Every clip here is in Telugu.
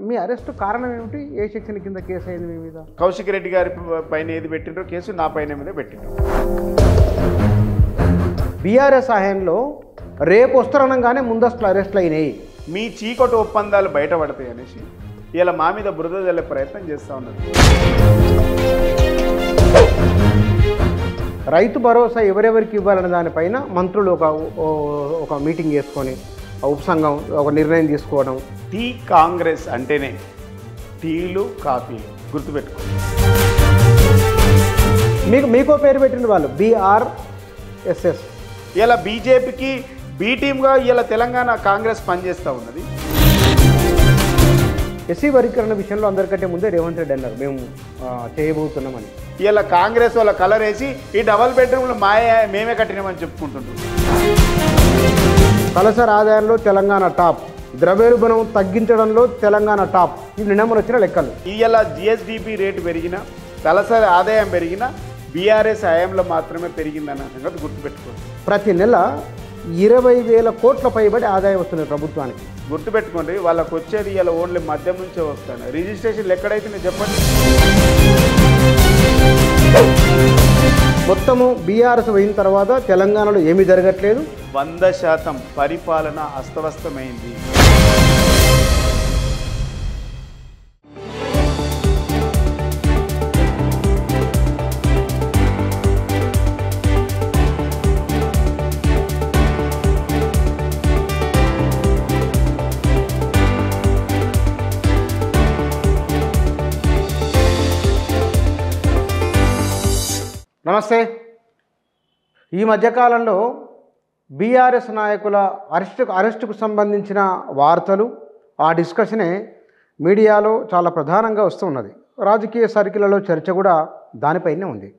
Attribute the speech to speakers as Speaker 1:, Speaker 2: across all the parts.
Speaker 1: మీ అరెస్ట్ కారణం ఏమిటి? ఏ సెక్షన్ కింద కేసు అయింది మీ మీద?
Speaker 2: కౌశిక్ రెడ్డి గారి పైన ఏది పెట్టిండ్రో కేసు నా పైన మీద పెట్టిండ్రు.
Speaker 1: బీఆర్ఎస్ హయాంలో రేపు వస్తారనగానే ముందస్తు అరెస్టులు అయినాయి.
Speaker 2: మీ చీకటి ఒప్పందాలు బయటపడతాయి అనేసి ఇలా మా మీద బురద జల్లే ప్రయత్నం చేస్తూ ఉన్నారు.
Speaker 1: రైతు భరోసా ఎవరెవరికి ఇవ్వాలనే దానిపైన మంత్రులు ఒక మీటింగ్ చేసుకొని ఉపసంఘం ఒక నిర్ణయం తీసుకోవడం.
Speaker 2: టీ కాంగ్రెస్ అంటేనే టీలు కాఫీలు గుర్తుపెట్టుకో.
Speaker 1: మీకో పేరు పెట్టిన వాళ్ళు BRSS.
Speaker 2: ఇలా బీజేపీకి బీ టీమ్గా ఇలా తెలంగాణ కాంగ్రెస్ పనిచేస్తూ ఉన్నది.
Speaker 1: ఎస్సీ వర్గీకరణ విషయంలో అందరికంటే ముందే రేవంత్ రెడ్డి అన్నారు మేము చేయబోతున్నామని.
Speaker 2: ఇలా కాంగ్రెస్ వాళ్ళ కలర్ వేసి ఈ డబల్ బెడ్రూమ్లు మేమే కట్టినామని చెప్పుకుంటున్నాం.
Speaker 1: తలసరి ఆదాయంలో తెలంగాణ టాప్, ద్రవ్యోల్బణం తగ్గించడంలో తెలంగాణ టాప్. ఇవి నిన్నమని వచ్చిన లెక్కలు.
Speaker 2: ఇలా GSDP రేటు పెరిగినా తలసరి ఆదాయం పెరిగినా బీఆర్ఎస్ హయాంలో మాత్రమే పెరిగిందన్న సంగతి గుర్తుపెట్టుకోండి.
Speaker 1: ప్రతి నెల 20,000 కోట్ల పైబడి ఆదాయం వస్తుంది ప్రభుత్వానికి.
Speaker 2: గుర్తుపెట్టుకోండి, వాళ్ళకు వచ్చేది ఇలా ఓన్లీ మద్యం నుంచే వస్తాను. రిజిస్ట్రేషన్లు ఎక్కడైతే నేను చెప్పండి.
Speaker 1: మొత్తము బీఆర్ఎస్ పోయిన తర్వాత తెలంగాణలో ఏమీ జరగట్లేదు.
Speaker 2: 100% పరిపాలన అస్తవ్యస్తమైంది.
Speaker 1: నమస్తే. ఈ మధ్యకాలంలో బీఆర్ఎస్ నాయకుల అరెస్టుకు సంబంధించిన వార్తలు, ఆ డిస్కషనే మీడియాలో చాలా ప్రధానంగా వస్తూ ఉన్నది. రాజకీయ సర్కిళ్లలో చర్చ కూడా దానిపైనే ఉంది.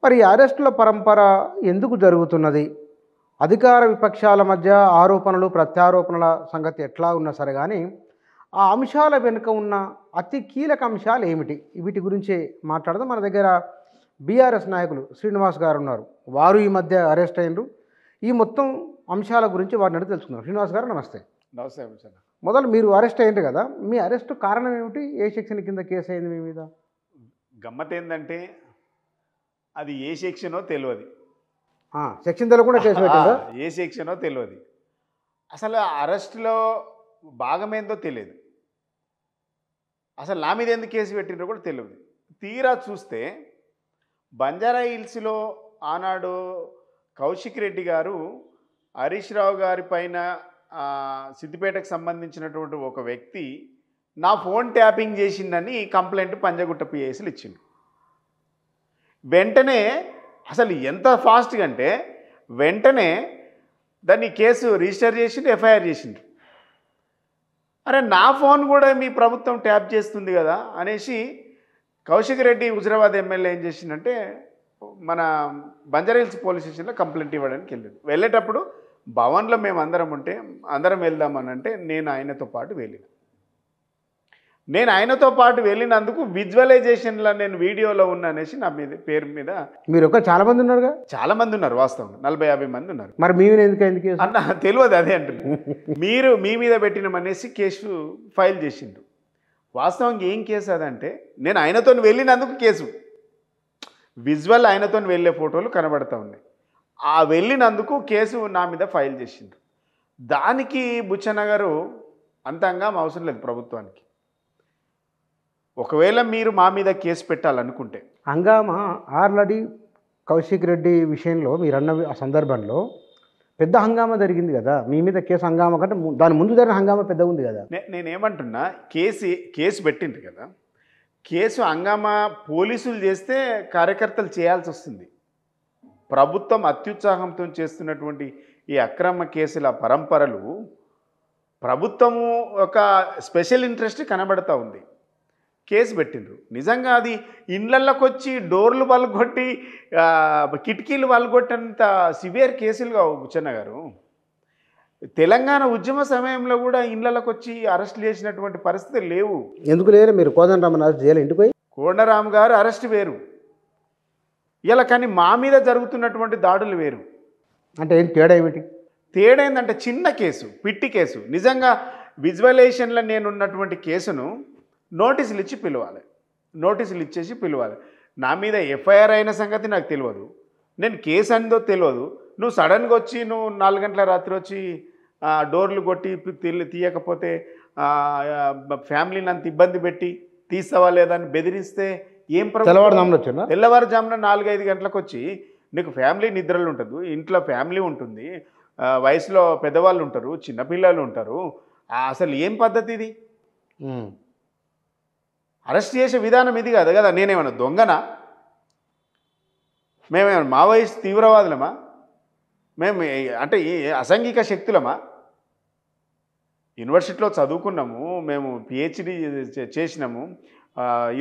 Speaker 1: మరి ఈ అరెస్టుల పరంపర ఎందుకు జరుగుతున్నది? అధికార విపక్షాల మధ్య ఆరోపణలు ప్రత్యారోపణల సంగతి ఎట్లా ఉన్నా సరే కానీ ఆ అంశాల వెనుక ఉన్న అతి కీలక అంశాలు ఏమిటి? వీటి గురించి మాట్లాడదాం. మన దగ్గర బీఆర్ఎస్ నాయకులు శ్రీనివాస్ గారు ఉన్నారు. వారు ఈ మధ్య అరెస్ట్ అయినరు. ఈ మొత్తం అంశాల గురించి వారిని అడిగి తెలుసుకున్నారు. శ్రీనివాస్ గారు నమస్తే.
Speaker 2: నమస్తే.
Speaker 1: మొదలు మీరు అరెస్ట్ అయ్యారు కదా, మీ అరెస్టు కారణం ఏమిటి? ఏ సెక్షన్ కింద కేసు అయింది మీ మీద?
Speaker 2: గమ్మత్ ఏంటంటే అది ఏ సెక్షనో తెలియదు.
Speaker 1: సెక్షన్ తెలియకుండా కేసు పెట్టారు.
Speaker 2: ఏ సెక్షనో తెలియదు. అసలు అరెస్టులో భాగమేందో తెలియదు. అసలు నా మీద ఎందుకు కేసు పెట్టిండ్రో కూడా తెలియదు. తీరా చూస్తే బంజారా హిల్స్లో ఆనాడు కౌశిక్ రెడ్డి గారు హరీష్ రావు గారి పైన సిద్దిపేటకు సంబంధించినటువంటి ఒక వ్యక్తి నా ఫోన్ ట్యాపింగ్ చేసిందని కంప్లైంట్ పంజగుట్ట PSలు ఇచ్చిండు. వెంటనే అసలు ఎంత ఫాస్ట్గా అంటే వెంటనే దాన్ని కేసు రిజిస్టర్ చేసిండు, FIR చేసిండు. అరే నా ఫోన్ కూడా మీ ప్రభుత్వం ట్యాప్ చేస్తుంది కదా అనేసి కౌశిక్ రెడ్డి హుజరాబాద్ ఎమ్మెల్యే ఏం చేసిందంటే మన బంజారా హిల్స్ పోలీస్ స్టేషన్లో కంప్లైంట్ ఇవ్వడానికి వెళ్ళేటప్పుడు భవన్లో మేము అందరం ఉంటే అందరం వెళ్దామని అంటే నేను ఆయనతో పాటు వెళ్ళినందుకు విజువలైజేషన్లో నేను వీడియోలో ఉన్నా అనేసి నా మీద పేరు మీద
Speaker 1: మీరు చాలా మంది ఉన్నారుగా?
Speaker 2: చాలా మంది ఉన్నారు, వాస్తవం 40-50 మంది ఉన్నారు.
Speaker 1: మరి మీ మీద ఎందుకు
Speaker 2: అన్న తెలియదు, అదే అంటున్నారు. మీరు మీ మీద పెట్టినమనేసి కేసు ఫైల్ చేసిండు. వాస్తవంగా ఏం కేసు అదంటే నేను ఆయనతో వెళ్ళినందుకు కేసు, విజువల్ ఆయనతో వెళ్ళే ఫోటోలు కనబడతా ఉన్నాయి. ఆ వెళ్ళినందుకు కేసు నా మీద ఫైల్ చేసిండు. దానికి బుచ్చన్న గారు అంతంగా అవసరం లేదు ప్రభుత్వానికి. ఒకవేళ మీరు మా మీద కేసు పెట్టాలనుకుంటే
Speaker 1: హంగామా ఆల్రెడీ కౌశిక్ రెడ్డి విషయంలో మీరు అన్న ఆ సందర్భంలో పెద్ద హంగామా జరిగింది కదా. మీ మీద కేసు హంగామా కంటే దాని ముందు జరిగిన హంగామా పెద్దగా ఉంది కదా.
Speaker 2: నేనేమంటున్నా, కేసు పెట్టిండ్రు కదా, కేసు హంగామా పోలీసులు చేస్తే కార్యకర్తలు చేయాల్సి వస్తుంది. ప్రభుత్వం అత్యుత్సాహంతో చేస్తున్నటువంటి ఈ అక్రమ కేసుల పరంపరలు ప్రభుత్వము ఒక స్పెషల్ ఇంట్రెస్ట్ కనబడతా ఉంది. కేసు పెట్టిండ్రు. నిజంగా అది ఇండ్లలోకి వచ్చి డోర్లు పలుగొట్టి కిటికీలు పలుగొట్టేంత సివియర్ కేసులుగా బుచ్చన్న గారు. తెలంగాణ ఉద్యమ సమయంలో కూడా ఇండ్లలోకి వచ్చి అరెస్ట్ చేసినటువంటి పరిస్థితి లేవు.
Speaker 1: ఎందుకు లేరు? మీరు కోదండరామన్ అరెస్ట్ చేయాలి, ఇంటికి పోయి
Speaker 2: కోదండరామ్ గారు అరెస్ట్ వేరు ఇలా, కానీ మా మీద జరుగుతున్నటువంటి దాడులు వేరు.
Speaker 1: అంటే ఏం తేడా ఏమిటి?
Speaker 2: తేడా ఏంటంటే చిన్న కేసు, పిట్టి కేసు. నిజంగా విజువలేషన్లో నేనున్నటువంటి కేసును నోటీసులు ఇచ్చి పిలవాలి, నోటీసులు ఇచ్చేసి పిలవాలి. నా మీద ఎఫ్ఐఆర్ అయిన సంగతి నాకు తెలియదు, నేను కేసు అందో తెలియదు. నువ్వు సడన్గా వచ్చి నువ్వు 4 గంటల రాత్రి వచ్చి డోర్లు కొట్టి తీయకపోతే ఫ్యామిలీని అంత ఇబ్బంది పెట్టి తీస్తావా లేదా అని బెదిరిస్తే ఏం తెల్లవారుజామున 4-5 గంటలకు వచ్చి నీకు ఫ్యామిలీ నిద్రలు ఉంటుంది, ఇంట్లో ఫ్యామిలీ ఉంటుంది, వయసులో పెద్దవాళ్ళు ఉంటారు, చిన్నపిల్లలు ఉంటారు, అసలు ఏం పద్ధతి ఇది? అరెస్ట్ చేసే విధానం ఇది కాదు కదా. నేనేమన్నా దొంగనా? మేమేమన్నా మావోయిస్ట్ తీవ్రవాదులమా? మేము అంటే అసాంఘిక శక్తులమా? యూనివర్సిటీలో చదువుకున్నాము, మేము పిహెచ్డి చేసినాము,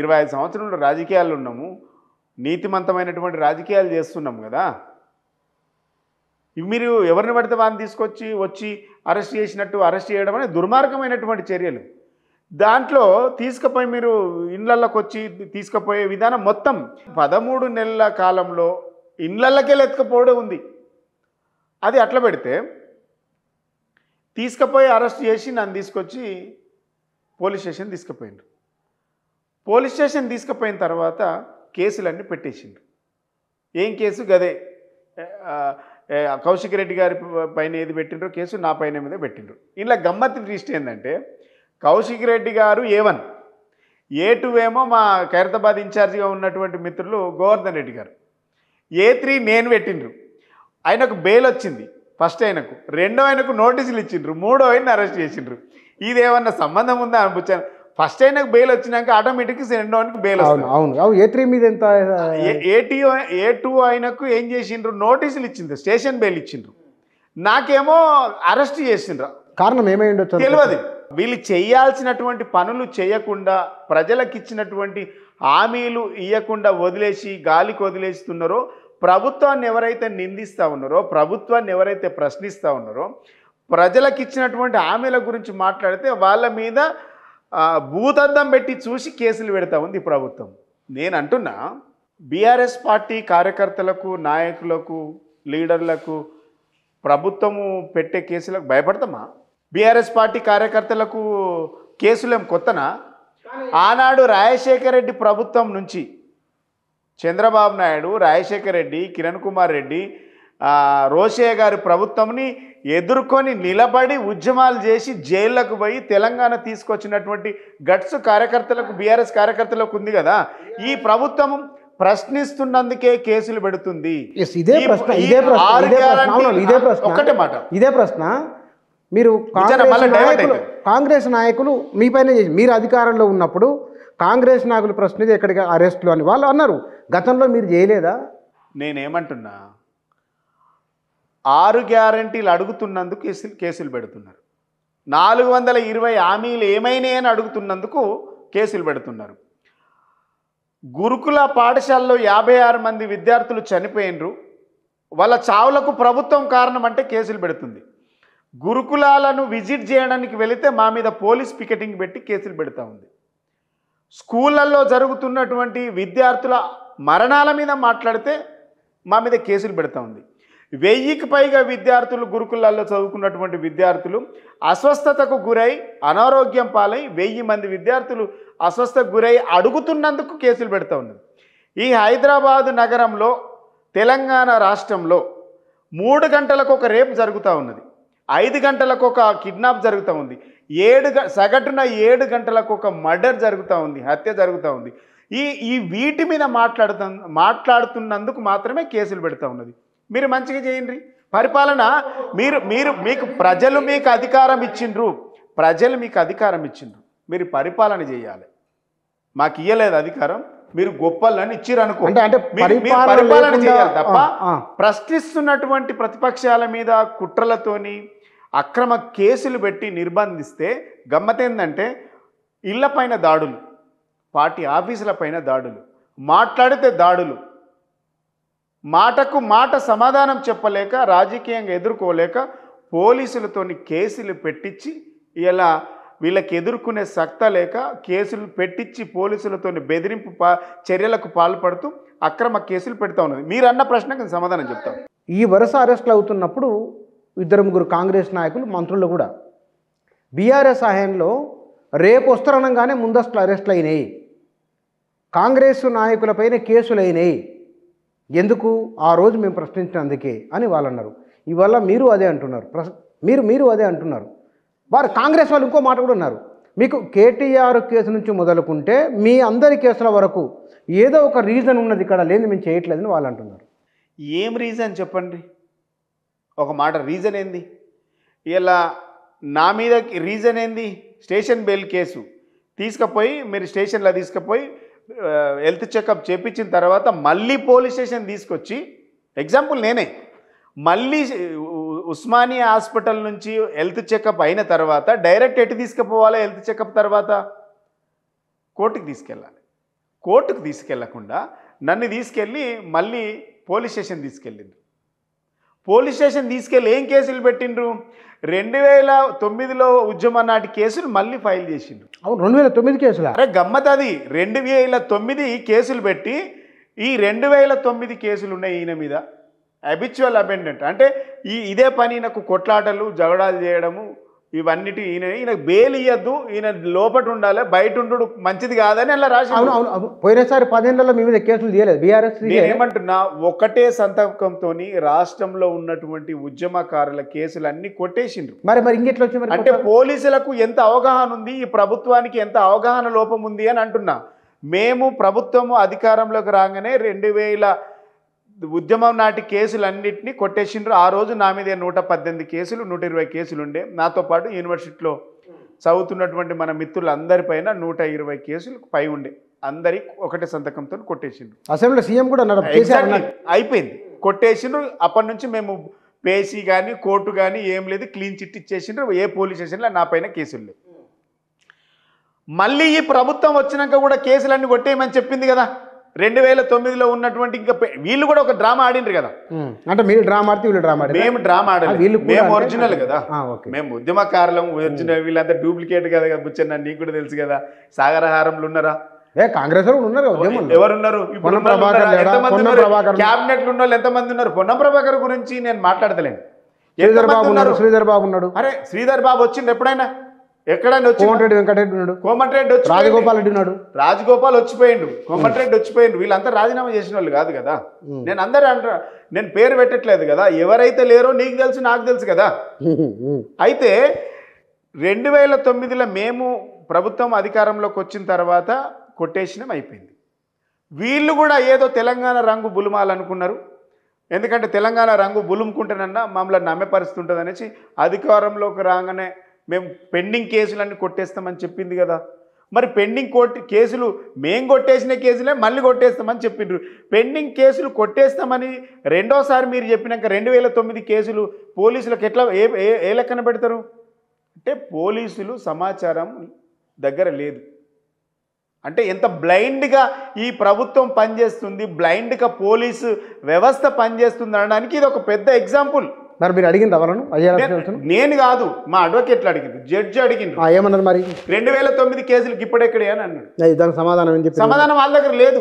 Speaker 2: 25 సంవత్సరాలు రాజకీయాల్లో ఉన్నాము, నీతిమంతమైనటువంటి రాజకీయాలు చేస్తున్నాము కదా. మీరు ఎవరిని పడితే వారిని తీసుకొచ్చి అరెస్ట్ చేసినట్టు అరెస్ట్ చేయడం అనేది దుర్మార్గమైనటువంటి చర్యలు. దాంట్లో తీసుకుపోయి మీరు ఇండ్లలోకి వచ్చి తీసుకుపోయే విధానం మొత్తం 13 నెలల కాలంలో ఇండ్లకే ఎత్తుకపోవడం ఉంది. అది అట్లా పెడితే తీసుకుపోయి అరెస్ట్ చేసి నన్ను తీసుకొచ్చి పోలీస్ స్టేషన్ తీసుకుపోయిండ్రు. పోలీస్ స్టేషన్ తీసుకుపోయిన తర్వాత కేసులన్నీ పెట్టేసిండ్రు. ఏం కేసు గదే, కౌశిక్ రెడ్డి గారి పైన ఏది పెట్టిండ్రో కేసు నా పైన మీద పెట్టిండ్రు. ఇలా గమ్మత్తు ట్విస్ట్ ఏంటంటే కౌశిక్ రెడ్డి గారు A1, A2 ఏమో మా ఖైరతాబాద్ ఇన్ఛార్జిగా ఉన్నటువంటి మిత్రులు గోవర్ధన్ రెడ్డి గారు, A3 నేను పెట్టిండ్రు. ఆయనకు బెయిల్ వచ్చింది ఫస్ట్, ఆయనకు రెండో ఆయనకు నోటీసులు ఇచ్చిండ్రు, మూడో ఆయన్ని అరెస్ట్ చేసిండ్రు. ఇదేమన్నా సంబంధం ఉందా అనిపించాను. ఫస్ట్ ఆయనకు బెయిల్ వచ్చినాక ఆటోమేటిక్గా రెండో ఆయనకు బెయిల్ వస్తుంది.
Speaker 1: A3 మీద ఎంత,
Speaker 2: A2 ఆయనకు ఏం చేసిండ్రు, నోటీసులు ఇచ్చిండ్రు, స్టేషన్ బెయిల్ ఇచ్చిండ్రు. నాకేమో అరెస్ట్ చేసిండ్రు.
Speaker 1: కారణం ఏమై ఉండొచ్చు
Speaker 2: తెలియదు. వీళ్ళు చేయాల్సినటువంటి పనులు చేయకుండా, ప్రజలకు ఇచ్చినటువంటి హామీలు ఇవ్వకుండా వదిలేసి గాలికి వదిలేస్తున్నారో, ప్రభుత్వాన్ని ఎవరైతే నిందిస్తూ ఉన్నారో, ప్రభుత్వాన్ని ఎవరైతే ప్రశ్నిస్తూ ఉన్నారో, ప్రజలకు ఇచ్చినటువంటి హామీల గురించి మాట్లాడితే వాళ్ళ మీద భూతద్దం పెట్టి చూసి కేసులు పెడతా ఉంది ప్రభుత్వం. నేను అంటున్నా, బీఆర్ఎస్ పార్టీ కార్యకర్తలకు, నాయకులకు, లీడర్లకు ప్రభుత్వము పెట్టే కేసులకు భయపడతామా? బీఆర్ఎస్ పార్టీ కార్యకర్తలకు కేసులేం కొత్తనా? ఆనాడు రాజశేఖర రెడ్డి ప్రభుత్వం నుంచి చంద్రబాబు నాయుడు, రాజశేఖర రెడ్డి, కిరణ్ కుమార్ రెడ్డి, రోషయ్య గారి ప్రభుత్వంని ఎదుర్కొని నిలబడి ఉద్యమాలు చేసి జైళ్లకు పోయి తెలంగాణ తీసుకొచ్చినటువంటి గట్స్ కార్యకర్తలకు, బీఆర్ఎస్ కార్యకర్తలకు ఉంది కదా. ఈ ప్రభుత్వం ప్రశ్నిస్తున్నందుకే కేసులు పెడుతుంది. ఒక్కటే మాట,
Speaker 1: ఇదే ప్రశ్న మీరు కాంగ్రెస్ నాయకులు మీపైన చేసి, మీరు అధికారంలో ఉన్నప్పుడు కాంగ్రెస్ నాయకులు ప్రశ్నించి ఎక్కడికి అరెస్టులు అని వాళ్ళు అన్నారు. గతంలో మీరు చేయలేదా?
Speaker 2: నేనేమంటున్నా, 6 గ్యారంటీలు అడుగుతున్నందుకు కేసులు పెడుతున్నారు. 420 హామీలు ఏమైనాయని అడుగుతున్నందుకు కేసులు పెడుతున్నారు. గురుకుల పాఠశాలలో 56 మంది విద్యార్థులు చనిపోయినరు, వాళ్ళ చావులకు ప్రభుత్వం కారణం అంటే కేసులు పెడుతుంది. గురుకులాలను విజిట్ చేయడానికి వెళితే మా మీద పోలీస్ పికెటింగ్ పెట్టి కేసులు పెడతా ఉంది. స్కూళ్ళల్లో జరుగుతున్నటువంటి విద్యార్థుల మరణాల మీద మాట్లాడితే మా మీద కేసులు పెడతా ఉంది. 1000కి పైగా విద్యార్థులు, గురుకులాల్లో చదువుకున్నటువంటి విద్యార్థులు అస్వస్థతకు గురై అనారోగ్యం పాలై 1000 మంది విద్యార్థులు అస్వస్థతకు గురై అడుగుతున్నందుకు కేసులు పెడతా ఉన్నది. ఈ హైదరాబాదు నగరంలో, తెలంగాణ రాష్ట్రంలో 3 గంటలకు ఒక రేపు జరుగుతూ ఉన్నది, 5 గంటలకు ఒక కిడ్నాప్ జరుగుతూ ఉంది, సగటున 7 గంటలకు ఒక మర్డర్ జరుగుతూ ఉంది, హత్య జరుగుతూ ఉంది. ఈ వీటి మీద మాట్లాడుతున్నందుకు మాత్రమే కేసులు పెడతా ఉన్నది. మీరు మంచిగా చేయండి పరిపాలన. మీకు ప్రజలు మీకు అధికారం ఇచ్చిండ్రు, మీరు పరిపాలన చేయాలి. మాకు ఇయ్యలేదు అధికారం, మీరు గొప్పలని ఇచ్చిర్రు అనుకో, పరిపాలన చేయాలి తప్ప ప్రశ్నిస్తున్నటువంటి ప్రతిపక్షాల మీద కుట్రలతోని అక్రమ కేసులు పెట్టి నిర్బంధిస్తే గమ్మతేందంటే ఇళ్లపైన దాడులు, పార్టీ ఆఫీసుల పైన దాడులు, మాట్లాడితే దాడులు, మాటకు మాట సమాధానం చెప్పలేక, రాజకీయంగా ఎదుర్కోలేక పోలీసులతోని కేసులు పెట్టించి, ఇలా వీళ్ళకి ఎదుర్కొనే సత్తా లేక కేసులు పెట్టించి పోలీసులతోని బెదిరింపు చర్యలకు పాల్పడుతూ అక్రమ కేసులు పెడతా ఉన్నది. మీరు అన్న ప్రశ్నకు సమాధానం చెప్తాం.
Speaker 1: ఈ వరుస అరెస్టులు అవుతున్నప్పుడు 2-3 కాంగ్రెస్ నాయకులు, మంత్రులు కూడా బీఆర్ఎస్ హయాంలో రేపు వస్తారనగానే ముందస్తు అరెస్టులు అయినాయి, కాంగ్రెస్ నాయకులపైన కేసులు అయినాయి. ఎందుకు? ఆ రోజు మేము ప్రశ్నించినందుకే అని వాళ్ళు అన్నారు. ఇవాళ మీరు అదే అంటున్నారు. మీరు అదే అంటున్నారు. వారు కాంగ్రెస్ వాళ్ళు ఇంకో మాట కూడా ఉన్నారు. మీకు కేటీఆర్ కేసు నుంచి మొదలుకుంటే మీ అందరి కేసుల వరకు ఏదో ఒక రీజన్ ఉన్నది, ఇక్కడ లేదు మేము చేయట్లేదని వాళ్ళు అంటున్నారు.
Speaker 2: ఏం రీజన్ చెప్పండి? ఒక మాట రీజన్ ఏంది? ఇలా నా మీద రీజన్ ఏంది? స్టేషన్ బెయిల్ కేసు తీసుకుపోయి మీరు స్టేషన్లో తీసుకుపోయి హెల్త్ చెకప్ చేపించిన తర్వాత మళ్ళీ పోలీస్ స్టేషన్ తీసుకొచ్చి, ఎగ్జాంపుల్ నేనే, మళ్ళీ ఉస్మానియా హాస్పిటల్ నుంచి హెల్త్ చెకప్ అయిన తర్వాత డైరెక్ట్ ఎటు తీసుకుపోవాలి? హెల్త్ చెకప్ తర్వాత కోర్టుకు తీసుకెళ్ళాలి. కోర్టుకు తీసుకెళ్లకుండా నన్ను తీసుకెళ్ళి మళ్ళీ పోలీస్ స్టేషన్ తీసుకెళ్ళిండ్రు. పోలీస్ స్టేషన్ తీసుకెళ్ళి ఏం కేసులు పెట్టిండ్రు? 2009లో ఉద్యమం నాటి కేసులు మళ్ళీ ఫైల్ చేసిండ్రు.
Speaker 1: అవును, 2009 కేసులా?
Speaker 2: అరే గమ్మత్ అది. 2009 కేసులు పెట్టి ఈ 2009 కేసులు ఉన్నాయి ఈయన మీద. హ్యాబిచువల్ అబెండెంట్ అంటే ఇదే పని, నాకు కొట్లాటలు జగడాలు చేయడము, ఇవన్నిటి ఈయనకు బెయిల్ ఇవ్వద్దు, ఈయన లోపట ఉండాలి, బయట ఉండు మంచిది కాదని అలా రాసి.
Speaker 1: అవును అవును అవును. పోయినసారి 10 ఏళ్లలో మీ మీద కేసులు తీయలేదు బీఆర్ఎస్.
Speaker 2: నేనేమంటున్నా, ఒకటే సంతకంతో రాష్ట్రంలో ఉన్నటువంటి ఉద్యమకారుల కేసులన్నీ కొట్టేసిండ్రు.
Speaker 1: మరి ఇంకెట్లా వచ్చి
Speaker 2: అంటే పోలీసులకు ఎంత అవగాహన ఉంది, ఈ ప్రభుత్వానికి ఎంత అవగాహన లోపం ఉంది అని అంటున్నా. మేము ప్రభుత్వము అధికారంలోకి రాగానే 2000 ఉద్యమం నాటి కేసులన్నింటినీ కొట్టేసిండ్రు. ఆ రోజు నా మీద 118 కేసులు 120 కేసులు ఉండే. నాతో పాటు యూనివర్సిటీలో చదువుతున్నటువంటి మన మిత్రులందరిపైన 120 కేసులు పై ఉండే. అందరి ఒకటే సంతకంతో కొట్టేసిండ్రు.
Speaker 1: అసెంబ్లీ సీఎం కూడా
Speaker 2: అయిపోయింది, కొట్టేసిండ్రు. అప్పటి నుంచి మేము పేసీ కానీ కోర్టు కానీ ఏం లేదు, క్లీన్ చిట్ ఇచ్చేసిండ్రు. ఏ పోలీస్ స్టేషన్లో నా పైన కేసులు లేవు. మళ్ళీ ఈ ప్రభుత్వం వచ్చినాక కూడా కేసులన్నీ కొట్టేయమని చెప్పింది కదా. 2009లో ఉన్నటువంటి ఇంకా వీళ్ళు కూడా ఒక డ్రామా ఆడిండ్రు కదా.
Speaker 1: అంటే మీరు డ్రామా ఆడితే వీళ్ళు డ్రామా ఆడారు.
Speaker 2: మేము డ్రామా ఆడాలి, మేము ఒరిజినల్ కదా. మేము ఉద్యమకారులం, ఒరిజినల్. వీళ్ళంతా డూప్లికేట్ కదా. బుచ్చన్న నీకు కూడా తెలుసు కదా. సాగరహారంలో ఉన్నారా?
Speaker 1: కాంగ్రెస్ ఉన్నారు.
Speaker 2: ఎవరున్నారు? క్యాబినెట్లు ఉన్న వాళ్ళు ఎంతమంది ఉన్నారు? పొన్నం ప్రభాకర్ గురించి నేను మాట్లాడతలేను.
Speaker 1: శ్రీధర్ బాబు ఉన్నాడు.
Speaker 2: అరే శ్రీధర్ బాబు వచ్చిండు ఎప్పుడైనా? ఎక్కడైనా వచ్చి
Speaker 1: కోమటిరెడ్డి వెంకటరెడ్డి ఉన్నాడు,
Speaker 2: కోమటిరెడ్డి వచ్చి,
Speaker 1: రాజగోపాల్ రెడ్డి ఉన్నాడు,
Speaker 2: రాజగోపాల్ వచ్చిపోయిండు, కోమటిరెడ్డి వచ్చిపోయిండు. వీళ్ళంతా రాజీనామా చేసిన వాళ్ళు కాదు కదా. నేను అందరూ నేను పేరు పెట్టట్లేదు కదా. ఎవరైతే లేరో నీకు తెలుసు, నాకు తెలుసు కదా. అయితే 2009లో మేము ప్రభుత్వం అధికారంలోకి వచ్చిన తర్వాత కొట్టేసినాం, అయిపోయింది. వీళ్ళు కూడా ఏదో తెలంగాణ రంగు బులుమాలనుకున్నారు. ఎందుకంటే తెలంగాణ రంగు బులుముకుంటేనన్నా మమ్మల్ని నమ్మే పరిస్థితి ఉంటుంది అనేసి అధికారంలోకి రాగానే మేము పెండింగ్ కేసులన్నీ కొట్టేస్తామని చెప్పింది కదా. మరి పెండింగ్ కేసులు మేము కొట్టేసిన కేసులే మళ్ళీ కొట్టేస్తామని చెప్పిండ్రు. పెండింగ్ కేసులు కొట్టేస్తామని రెండోసారి మీరు చెప్పినాక 2009 కేసులు పోలీసులకు ఎట్లా ఏ లెక్కన పెడతారు? అంటే పోలీసులు సమాచారం దగ్గర లేదు. అంటే ఎంత బ్లైండ్గా ఈ ప్రభుత్వం పనిచేస్తుంది, బ్లైండ్గా పోలీసు వ్యవస్థ పనిచేస్తుంది అనడానికి ఇది ఒక పెద్ద ఎగ్జాంపుల్.
Speaker 1: మరి మీరు అడిగింది వాళ్ళను?
Speaker 2: నేను కాదు, మా అడ్వకేట్లు అడిగింది, జడ్జి అడిగింది.
Speaker 1: ఏమన్నారు మరి?
Speaker 2: 2009 కేసులకు ఇప్పుడెక్కడే అని అన్నాడు.
Speaker 1: దానికి సమాధానం ఏం చెప్పి?
Speaker 2: సమాధానం వాళ్ళ దగ్గర లేదు.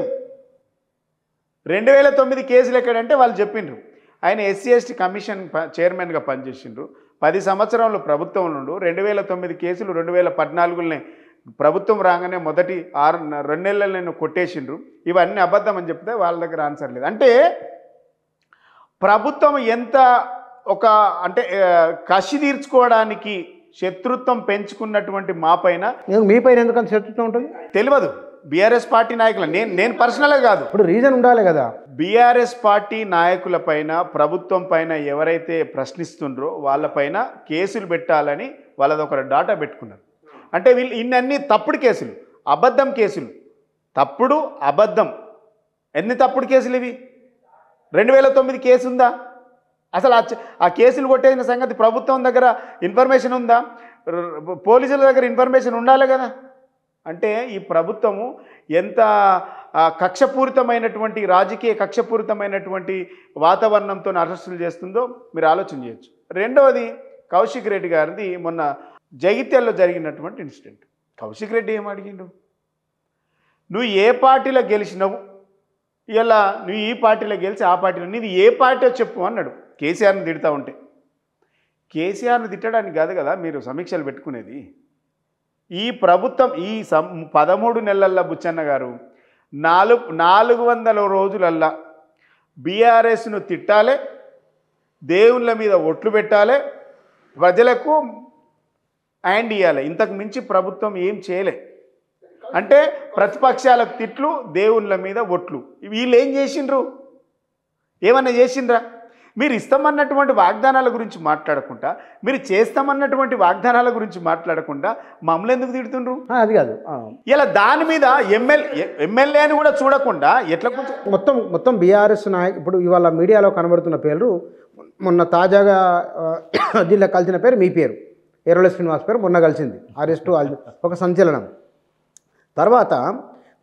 Speaker 2: 2009 కేసులు ఎక్కడంటే వాళ్ళు చెప్పిండ్రు. ఆయన ఎస్సీ ఎస్టీ కమిషన్ చైర్మన్గా పనిచేసిండ్రు. 10 సంవత్సరాలు ప్రభుత్వం నుండు 2009 కేసులు 2014లోనే ప్రభుత్వం రాగానే మొదటి 2 నెలలు నేను కొట్టేసిండ్రు. ఇవన్నీ అబద్ధం అని చెప్తే వాళ్ళ దగ్గర ఆన్సర్ లేదు. అంటే ప్రభుత్వం ఎంత అంటే కసి తీర్చుకోవడానికి శత్రుత్వం పెంచుకున్నటువంటి మా పైన,
Speaker 1: మీ పైన ఎందుకంత శత్రుత్వం ఉంటుంది
Speaker 2: తెలియదు. బీఆర్ఎస్ పార్టీ నాయకులు, నేను పర్సనల్గా కాదు,
Speaker 1: ఇప్పుడు రీజన్ ఉండాలి కదా.
Speaker 2: బీఆర్ఎస్ పార్టీ నాయకుల పైన, ప్రభుత్వం పైన ఎవరైతే ప్రశ్నిస్తుండ్రో వాళ్ళపైన కేసులు పెట్టాలని వాళ్ళది ఒక డాటా పెట్టుకున్నారు. అంటే వీళ్ళు ఇన్ని తప్పుడు కేసులు, అబద్ధం కేసులు, తప్పుడు అబద్ధం. ఎన్ని తప్పుడు కేసులు ఇవి? 2009 కేసు ఉందా? అసలు ఆ కేసులు కొట్టేసిన సంగతి ప్రభుత్వం దగ్గర ఇన్ఫర్మేషన్ ఉందా? పోలీసుల దగ్గర ఇన్ఫర్మేషన్ ఉండాలి కదా. అంటే ఈ ప్రభుత్వము ఎంత కక్షపూరితమైనటువంటి, రాజకీయ కక్షపూరితమైనటువంటి వాతావరణంతో అరెస్టులు చేస్తుందో మీరు ఆలోచన చేయొచ్చు. రెండవది, కౌశిక్ రెడ్డి గారిది మొన్న జగిత్యాల్లో జరిగినటువంటి ఇన్సిడెంట్. కౌశిక్ రెడ్డి ఏం అడిగిండు? నువ్వు ఏ పార్టీలో గెలిచినావు, ఇలా నువ్వు ఈ పార్టీలో గెలిచి ఆ పార్టీలో, నీది ఏ పార్టీ చెప్పు అన్నాడు. కేసీఆర్ని తిడతా ఉంటే కేసీఆర్ని తిట్టడానికి కాదు కదా మీరు సమీక్షలు పెట్టుకునేది. ఈ ప్రభుత్వం ఈ 13 నెలల్లో బుచ్చన్న గారు 400 రోజులల్లా బీఆర్ఎస్ను తిట్టాలి, దేవుళ్ళ మీద ఒట్లు పెట్టాలి, ప్రజలకు హ్యాండ్ ఇవ్వాలి. ఇంతకు మించి ప్రభుత్వం ఏం చేయలే. అంటే ప్రతిపక్షాలకు తిట్లు, దేవుళ్ళ మీద ఒట్లు. వీళ్ళు ఏం చేసిండ్రు? ఏమన్నా చేసిండ్రా? మీరు ఇస్తామన్నటువంటి వాగ్దానాల గురించి మాట్లాడకుండా, మీరు చేస్తామన్నటువంటి వాగ్దానాల గురించి మాట్లాడకుండా మమ్మల్ని ఎందుకు తిడుతుండ్రు?
Speaker 1: అది కాదు,
Speaker 2: ఇలా దాని మీద ఎమ్మెల్యేని కూడా చూడకుండా ఎట్లా
Speaker 1: మొత్తం బీఆర్ఎస్ నాయకు ఇప్పుడు ఇవాళ మీడియాలో కనబడుతున్న పేర్లు, మొన్న తాజాగా జిల్లా కలిసిన పేరు మీ పేరు, ఎర్రల శ్రీనివాస్ పేరు మొన్న కలిసింది. అరెస్టు ఒక సంచలనం. తర్వాత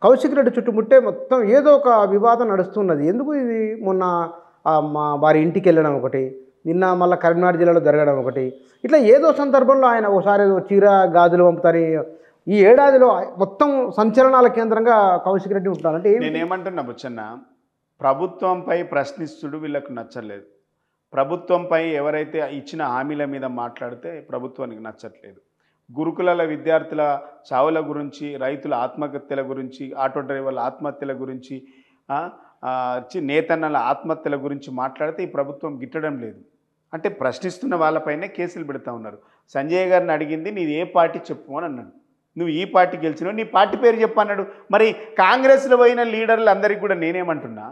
Speaker 1: కౌశిక్ రెడ్డి చుట్టుముట్టే మొత్తం ఏదో ఒక వివాదం నడుస్తున్నది. ఎందుకు ఇది? మొన్న మా వారి ఇంటికి వెళ్ళడం ఒకటి, నిన్న మళ్ళీ కరీంనగర్ జిల్లాలో జరగడం ఒకటి, ఇట్లా ఏదో సందర్భంలో ఆయన ఒకసారి చీర గాజులు పంపుతారు. ఈ ఏడాదిలో మొత్తం సంచలనాల కేంద్రంగా కౌశిక్ రెడ్డి ఉంటారంటే
Speaker 2: నేనేమంటున్నా బుచ్చన్న, ప్రభుత్వంపై ప్రశ్నిస్తుడు వీళ్ళకు నచ్చలేదు. ప్రభుత్వంపై ఎవరైతే ఇచ్చిన హామీల మీద మాట్లాడితే ప్రభుత్వానికి నచ్చట్లేదు. గురుకులాల విద్యార్థుల చావుల గురించి, రైతుల ఆత్మహత్యల గురించి, ఆటో డ్రైవర్ల ఆత్మహత్యల గురించి, నేతన్నల ఆత్మహత్యల గురించి మాట్లాడితే ఈ ప్రభుత్వం గిట్టడం లేదు. అంటే ప్రశ్నిస్తున్న వాళ్ళపైనే కేసులు పెడతా ఉన్నారు. సంజయ్ గారిని అడిగింది నీది ఏ పార్టీ చెప్పు అని అన్నాడు. నువ్వు ఈ పార్టీ గెలిచినావు, నీ పార్టీ పేరు చెప్పు అన్నాడు. మరి కాంగ్రెస్లో పోయిన లీడర్లు అందరికీ కూడా నేనేమంటున్నా,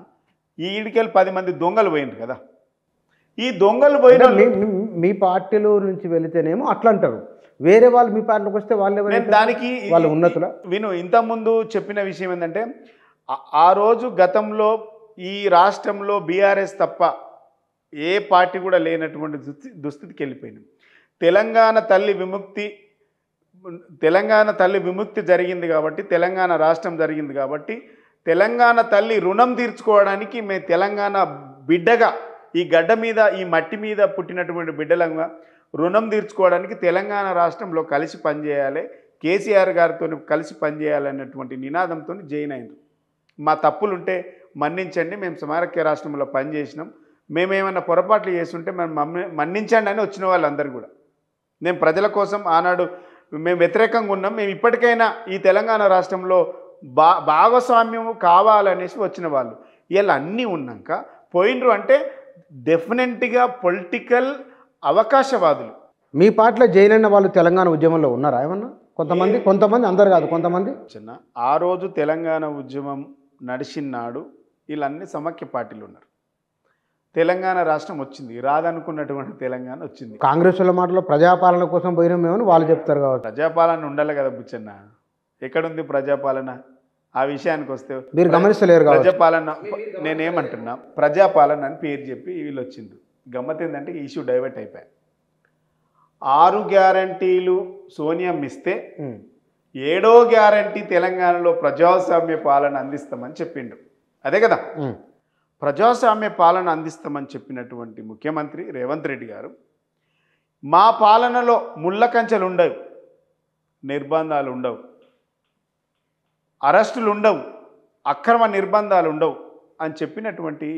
Speaker 2: ఈ ఈడికెళ్ళి 10 మంది దొంగలు పోయినారు కదా. ఈ దొంగలు పోయిన
Speaker 1: మీ పార్టీలో నుంచి వెళితేనేమో అట్లా అంటారు, వేరే వాళ్ళు మీ పార్టీలోకి వస్తే వాళ్ళు
Speaker 2: దానికి
Speaker 1: వాళ్ళు ఉన్నతుల
Speaker 2: విను. ఇంతకుముందు చెప్పిన విషయం ఏంటంటే, ఆ రోజు గతంలో ఈ రాష్ట్రంలో బీఆర్ఎస్ తప్ప ఏ పార్టీ కూడా లేనటువంటి దుస్థితికి వెళ్ళిపోయింది. తెలంగాణ తల్లి విముక్తి జరిగింది కాబట్టి, తెలంగాణ రాష్ట్రం జరిగింది కాబట్టి, తెలంగాణ తల్లి రుణం తీర్చుకోవడానికి మేము తెలంగాణ బిడ్డగా ఈ గడ్డ మీద ఈ మట్టి మీద పుట్టినటువంటి బిడ్డలంగా రుణం తీర్చుకోవడానికి తెలంగాణ రాష్ట్రంలో కలిసి పనిచేయాలి, కేసీఆర్ గారితో కలిసి పనిచేయాలన్నటువంటి నినాదంతో జైన్ అయింది. మా తప్పులుంటే మన్నించండి, మేము సమాఖ్య రాష్ట్రంలో పనిచేసినాం, మేమేమన్నా పొరపాట్లు చేస్తుంటే మన్నించండి అని వచ్చిన వాళ్ళందరూ కూడా. మేము ప్రజల కోసం ఆనాడు మేము వ్యతిరేకంగా ఉన్నాం, మేము ఇప్పటికైనా ఈ తెలంగాణ రాష్ట్రంలో భాగస్వామ్యం కావాలనేసి వచ్చిన వాళ్ళు. ఇలా అన్నీ ఉన్నాక పోయినరు అంటే డెఫినెట్గా పొలిటికల్ అవకాశవాదులు.
Speaker 1: మీ పార్టీలో జైన్ అయిన వాళ్ళు తెలంగాణ ఉద్యమంలో ఉన్నారా ఏమన్నా? కొంతమంది అందరు కాదు, కొంతమంది.
Speaker 2: చిన్న ఆ రోజు తెలంగాణ ఉద్యమం నడిచినాడు వీళ్ళన్నీ సమాఖ్య పార్టీలు ఉన్నారు. తెలంగాణ రాష్ట్రం వచ్చింది, రాదనుకున్నటువంటి తెలంగాణ వచ్చింది.
Speaker 1: కాంగ్రెస్ వాళ్ళ మాటలో ప్రజాపాలన కోసం పోయినామేమని వాళ్ళు చెప్తారు కాబట్టి.
Speaker 2: ప్రజాపాలన ఉండాలి కదా బుచ్చన్న, ఎక్కడుంది ప్రజాపాలన? ఆ విషయానికి వస్తే
Speaker 1: మీరు గమనిస్తలేరు.
Speaker 2: ప్రజాపాలన నేనేమంటున్నా, ప్రజాపాలన అని పేరు చెప్పి వీళ్ళు వచ్చిండ్రు. గమ్మత్ ఏంటంటే ఇష్యూ డైవర్ట్ అయిపోయాయి. 6 గ్యారంటీలు సోనియం ఇస్తే 7వ గ్యారంటీ తెలంగాణలో ప్రజాస్వామ్య పాలన అందిస్తామని చెప్పిండు. అదే కదా, ప్రజాస్వామ్య పాలన అందిస్తామని చెప్పినటువంటి ముఖ్యమంత్రి రేవంత్ రెడ్డి గారు, మా పాలనలో ముళ్ళ కంచెలు ఉండవు, నిర్బంధాలు ఉండవు, అరెస్టులు ఉండవు, అక్రమ నిర్బంధాలు ఉండవు అని చెప్పినటువంటి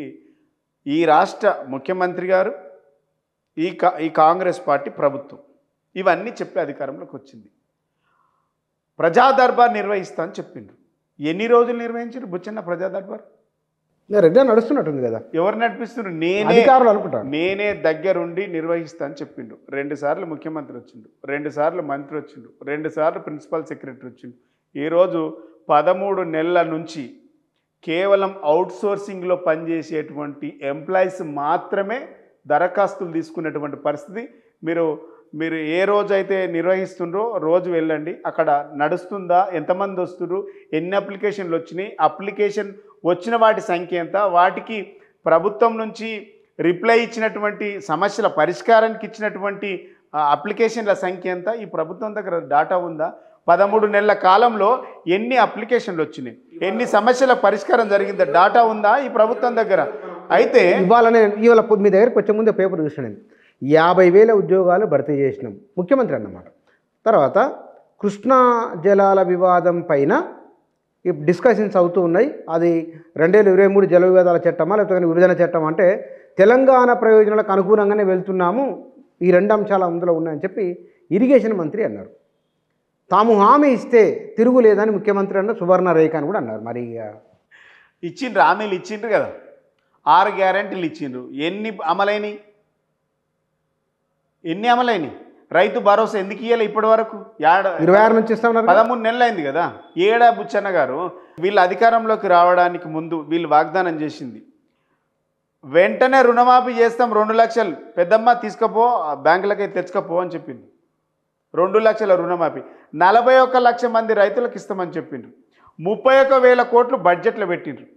Speaker 2: ఈ రాష్ట్ర ముఖ్యమంత్రి గారు, ఈ కాంగ్రెస్ పార్టీ ప్రభుత్వం ఇవన్నీ చెప్పి అధికారంలోకి వచ్చింది. ప్రజా దర్బార్ నిర్వహిస్తా అని చెప్పిండ్రు. ఎన్ని రోజులు నిర్వహించారు బుచ్చన్న ప్రజా దర్బార్?
Speaker 1: రెగ్యులర్ నడుస్తున్నట్టుంది కదా.
Speaker 2: ఎవరు నడిపిస్తున్నారు? నేనే దగ్గరుండి నిర్వహిస్తా అని చెప్పిండు. 2 సార్లు ముఖ్యమంత్రి వచ్చిండు, 2 సార్లు మంత్రి వచ్చిండు, 2 సార్లు ప్రిన్సిపల్ సెక్రటరీ వచ్చిండు. ఈరోజు 13 నెలల నుంచి కేవలం అవుట్సోర్సింగ్లో పనిచేసేటువంటి ఎంప్లాయీస్ మాత్రమే దరఖాస్తులు తీసుకునేటువంటి పరిస్థితి. మీరు ఏ రోజైతే నిర్వహిస్తుండ్రో రోజు వెళ్ళండి, అక్కడ నడుస్తుందా, ఎంతమంది వస్తున్నారు, ఎన్ని అప్లికేషన్లు వచ్చినాయి, అప్లికేషన్ వచ్చిన వాటి సంఖ్య ఎంత, వాటికి ప్రభుత్వం నుంచి రిప్లై ఇచ్చినటువంటి సమస్యల పరిష్కారానికి ఇచ్చినటువంటి అప్లికేషన్ల సంఖ్య ఎంత, ఈ ప్రభుత్వం దగ్గర డాటా ఉందా? 13 నెలల కాలంలో ఎన్ని అప్లికేషన్లు వచ్చినాయి, ఎన్ని సమస్యల పరిష్కారం జరిగిందో డాటా ఉందా ఈ ప్రభుత్వం దగ్గర? అయితే
Speaker 1: ఇవాళ మీ దగ్గరకు వచ్చే ముందే పేపర్ చూసినాను, 50,000 ఉద్యోగాలు భర్తీ చేసినాం ముఖ్యమంత్రి అన్నమాట. తర్వాత కృష్ణా జలాల వివాదం పైన డిస్కషన్స్ అవుతూ ఉన్నాయి. అది 2023 జల వివాదాల చట్టమా లేకపోతే విభజన చట్టం అంటే తెలంగాణ ప్రయోజనాలకు అనుగుణంగానే వెళ్తున్నాము, ఈ 2 అంశాలు అందులో ఉన్నాయని చెప్పి ఇరిగేషన్ మంత్రి అన్నారు. తాము హామీ ఇస్తే తిరుగులేదని ముఖ్యమంత్రి అన్న సువర్ణ రేఖ అని కూడా అన్నారు. మరి
Speaker 2: ఇచ్చిండ్రు, హామీలు ఇచ్చిండ్రు కదా, 6 గ్యారెంటీలు ఇచ్చిండ్రు. ఎన్ని అమలైనవి? ఎన్ని అమలైనవి? రైతు భరోసా ఎందుకు ఇవ్వాలి ఇప్పటి వరకు?
Speaker 1: 26 నుంచి ఇస్తామన్నారు.
Speaker 2: 13 నెలలు అయింది కదా. ఏడా బుచ్చన్న గారు వీళ్ళు అధికారంలోకి రావడానికి ముందు వీళ్ళు వాగ్దానం చేసింది, వెంటనే రుణమాఫీ చేస్తాం 2 లక్షలు, పెద్దమ్మ తీసుకపో బ్యాంకులకై తెచ్చుకపో అని చెప్పింది. 2 లక్షల రుణమాఫీ 41 లక్ష మంది రైతులకు ఇస్తామని చెప్పిండ్రు. 31,000 కోట్లు బడ్జెట్లో పెట్టిండ్రు.